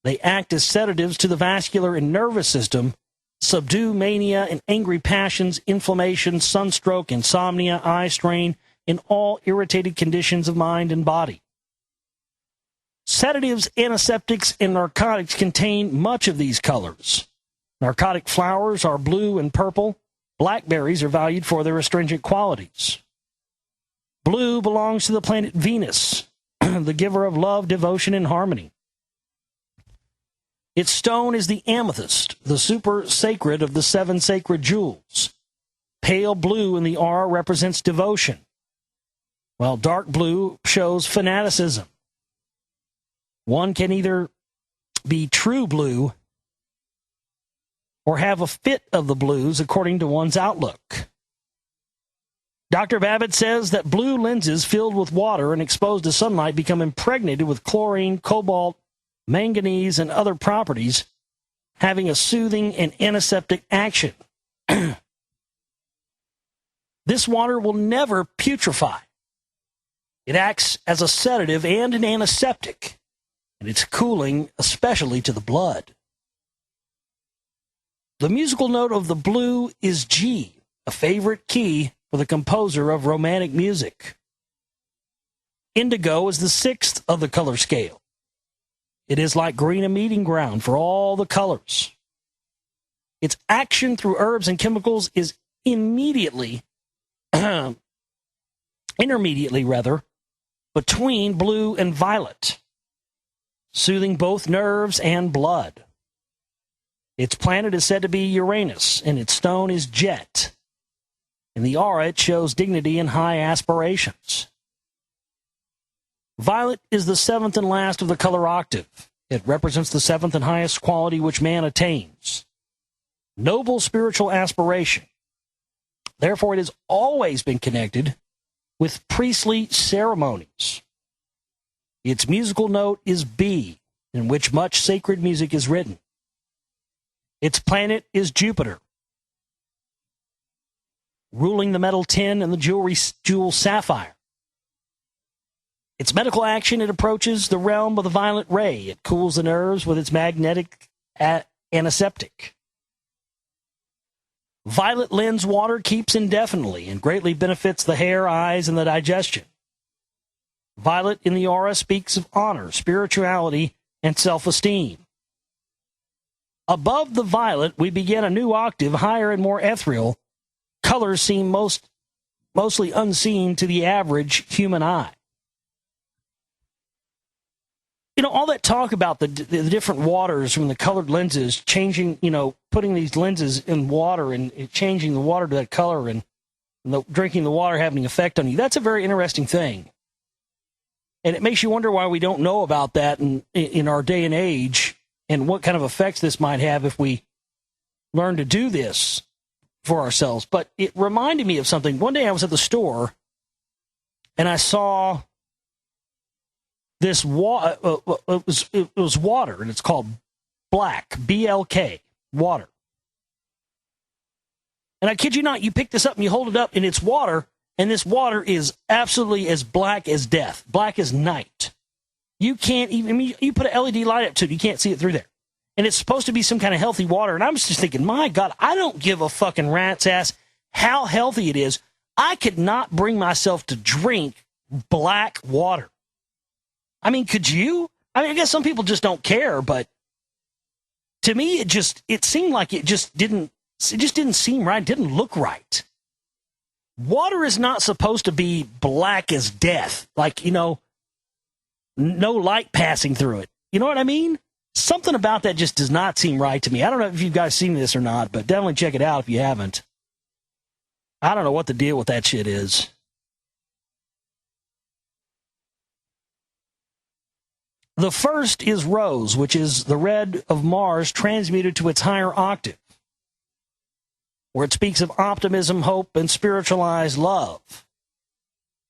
Speaker 2: They act as sedatives to the vascular and nervous system subdue mania and angry passions, inflammation, sunstroke, insomnia, eye strain, and all irritated conditions of mind and body. Sedatives, antiseptics, and narcotics contain much of these colors. Narcotic flowers are blue and purple. Blackberries are valued for their astringent qualities. Blue belongs to the planet Venus, the giver of love, devotion, and harmony. Its stone is the amethyst, the super sacred of the 7 sacred jewels. Pale blue in the aura represents devotion, while dark blue shows fanaticism. One can either be true blue or have a fit of the blues according to one's outlook. Dr. Babbitt says that blue lenses filled with water and exposed to sunlight become impregnated with chlorine, cobalt, manganese, and other properties, having a soothing and antiseptic action. This water will never putrefy. It acts as a sedative and an antiseptic, and it's cooling, especially to the blood. The musical note of the blue is G, a favorite key for the composer of romantic music. Indigo is the 6th of the color scale. It is like green, a meeting ground for all the colors. Its action through herbs and chemicals is intermediately between blue and violet, soothing both nerves and blood. Its planet is said to be Uranus, and its stone is jet. In the aura, it shows dignity and high aspirations. Violet is the 7th and last of the color octave. It represents the 7th and highest quality which man attains. Noble spiritual aspiration. Therefore, it has always been connected with priestly ceremonies. Its musical note is B, in which much sacred music is written. Its planet is Jupiter, ruling the metal tin and the jewel sapphire. Its medical action, it approaches the realm of the violet ray. It cools the nerves with its magnetic antiseptic. Violet lens water keeps indefinitely and greatly benefits the hair, eyes, and the digestion. Violet in the aura speaks of honor, spirituality, and self-esteem. Above the violet, we begin a new octave, higher and more ethereal. Colors seem mostly unseen to the average human eye. You know, all that talk about the different waters from the colored lenses, changing, putting these lenses in water and changing the water to that color and drinking the water having an effect on you, that's a very interesting thing. And it makes you wonder why we don't know about that in our day and age, and what kind of effects this might have if we learn to do this for ourselves. But it reminded me of something. One day I was at the store, and I saw this water. It was water, and it's called Black, B-L-K, water. And I kid you not, you pick this up and you hold it up, and it's water, and this water is absolutely as black as death, black as night. You can't even, you put an LED light up to it, you can't see it through there. And it's supposed to be some kind of healthy water. And I was just thinking, my God, I don't give a fucking rat's ass how healthy it is. I could not bring myself to drink black water. I mean, could you? I mean, I guess some people just don't care, but to me, it seemed like it just didn't seem right. It didn't look right. Water is not supposed to be black as death. Like, no light passing through it. You know what I mean? Something about that just does not seem right to me. I don't know if you guys seen this or not, but definitely check it out if you haven't. I don't know what the deal with that shit is. The first is rose, which is the red of Mars transmuted to its higher octave, where it speaks of optimism, hope, and spiritualized love.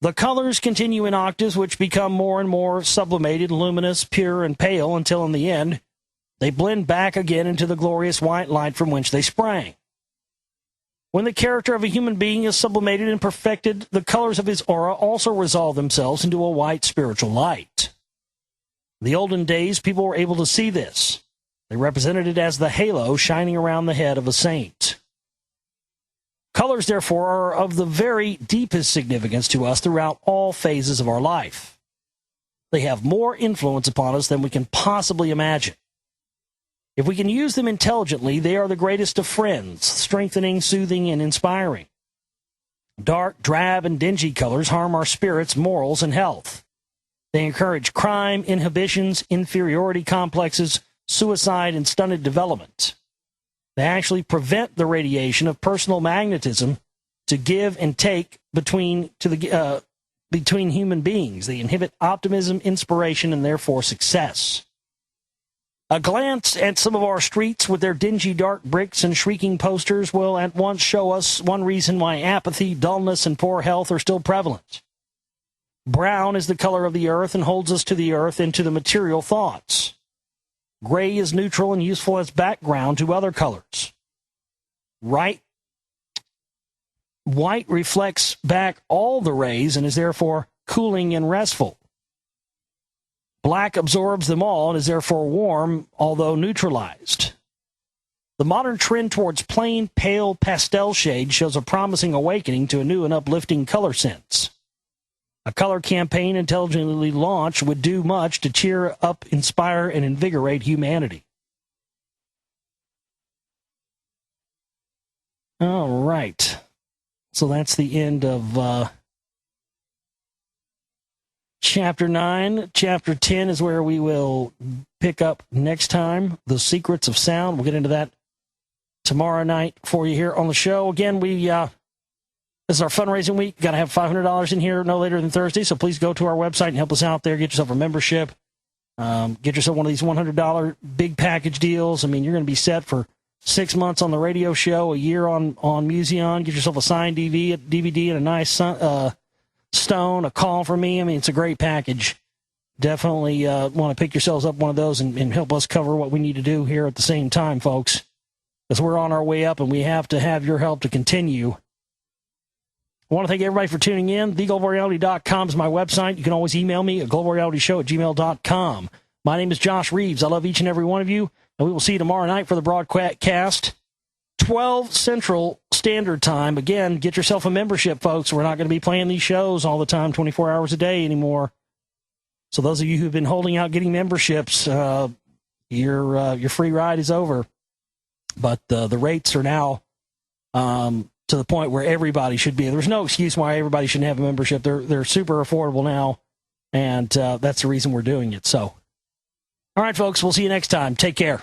Speaker 2: The colors continue in octaves which become more and more sublimated, luminous, pure, and pale until in the end they blend back again into the glorious white light from whence they sprang. When the character of a human being is sublimated and perfected, the colors of his aura also resolve themselves into a white spiritual light. In the olden days, people were able to see this. They represented it as the halo shining around the head of a saint. Colors, therefore, are of the very deepest significance to us throughout all phases of our life. They have more influence upon us than we can possibly imagine. If we can use them intelligently, they are the greatest of friends, strengthening, soothing, and inspiring. Dark, drab, and dingy colors harm our spirits, morals, and health. They encourage crime, inhibitions, inferiority complexes, suicide, and stunted development. They actually prevent the radiation of personal magnetism to give and take between human beings. They inhibit optimism, inspiration, and therefore success. A glance at some of our streets with their dingy dark bricks and shrieking posters will at once show us one reason why apathy, dullness, and poor health are still prevalent. Brown is the color of the earth and holds us to the earth and to the material thoughts. Gray is neutral and useful as background to other colors. White reflects back all the rays and is therefore cooling and restful. Black absorbs them all and is therefore warm, although neutralized. The modern trend towards plain, pale pastel shades shows a promising awakening to a new and uplifting color sense. A color campaign intelligently launched would do much to cheer up, inspire, and invigorate humanity. All right. So that's the end of Chapter 9. Chapter 10 is where we will pick up next time, The Secrets of Sound. We'll get into that tomorrow night for you here on the show. Again, this is our fundraising week. Got to have $500 in here no later than Thursday, so please go to our website and help us out there. Get yourself a membership. Get yourself one of these $100 big package deals. I mean, you're going to be set for 6 months on the radio show, a year on Museon. Get yourself a signed DVD and a nice stone, a call from me. I mean, it's a great package. Definitely want to pick yourselves up one of those and help us cover what we need to do here at the same time, folks, because we're on our way up and we have to have your help to continue. I want to thank everybody for tuning in. TheGlobalReality.com is my website. You can always email me at globalrealityshow@gmail.com. My name is Josh Reeves. I love each and every one of you, and we will see you tomorrow night for the broadcast, 12 Central Standard Time. Again, get yourself a membership, folks. We're not going to be playing these shows all the time, 24 hours a day anymore. So those of you who've been holding out getting memberships, your free ride is over. But the rates are now to the point where everybody should be. There's no excuse why everybody shouldn't have a membership. They're super affordable now, and that's the reason we're doing it. So, all right, folks, we'll see you next time. Take care.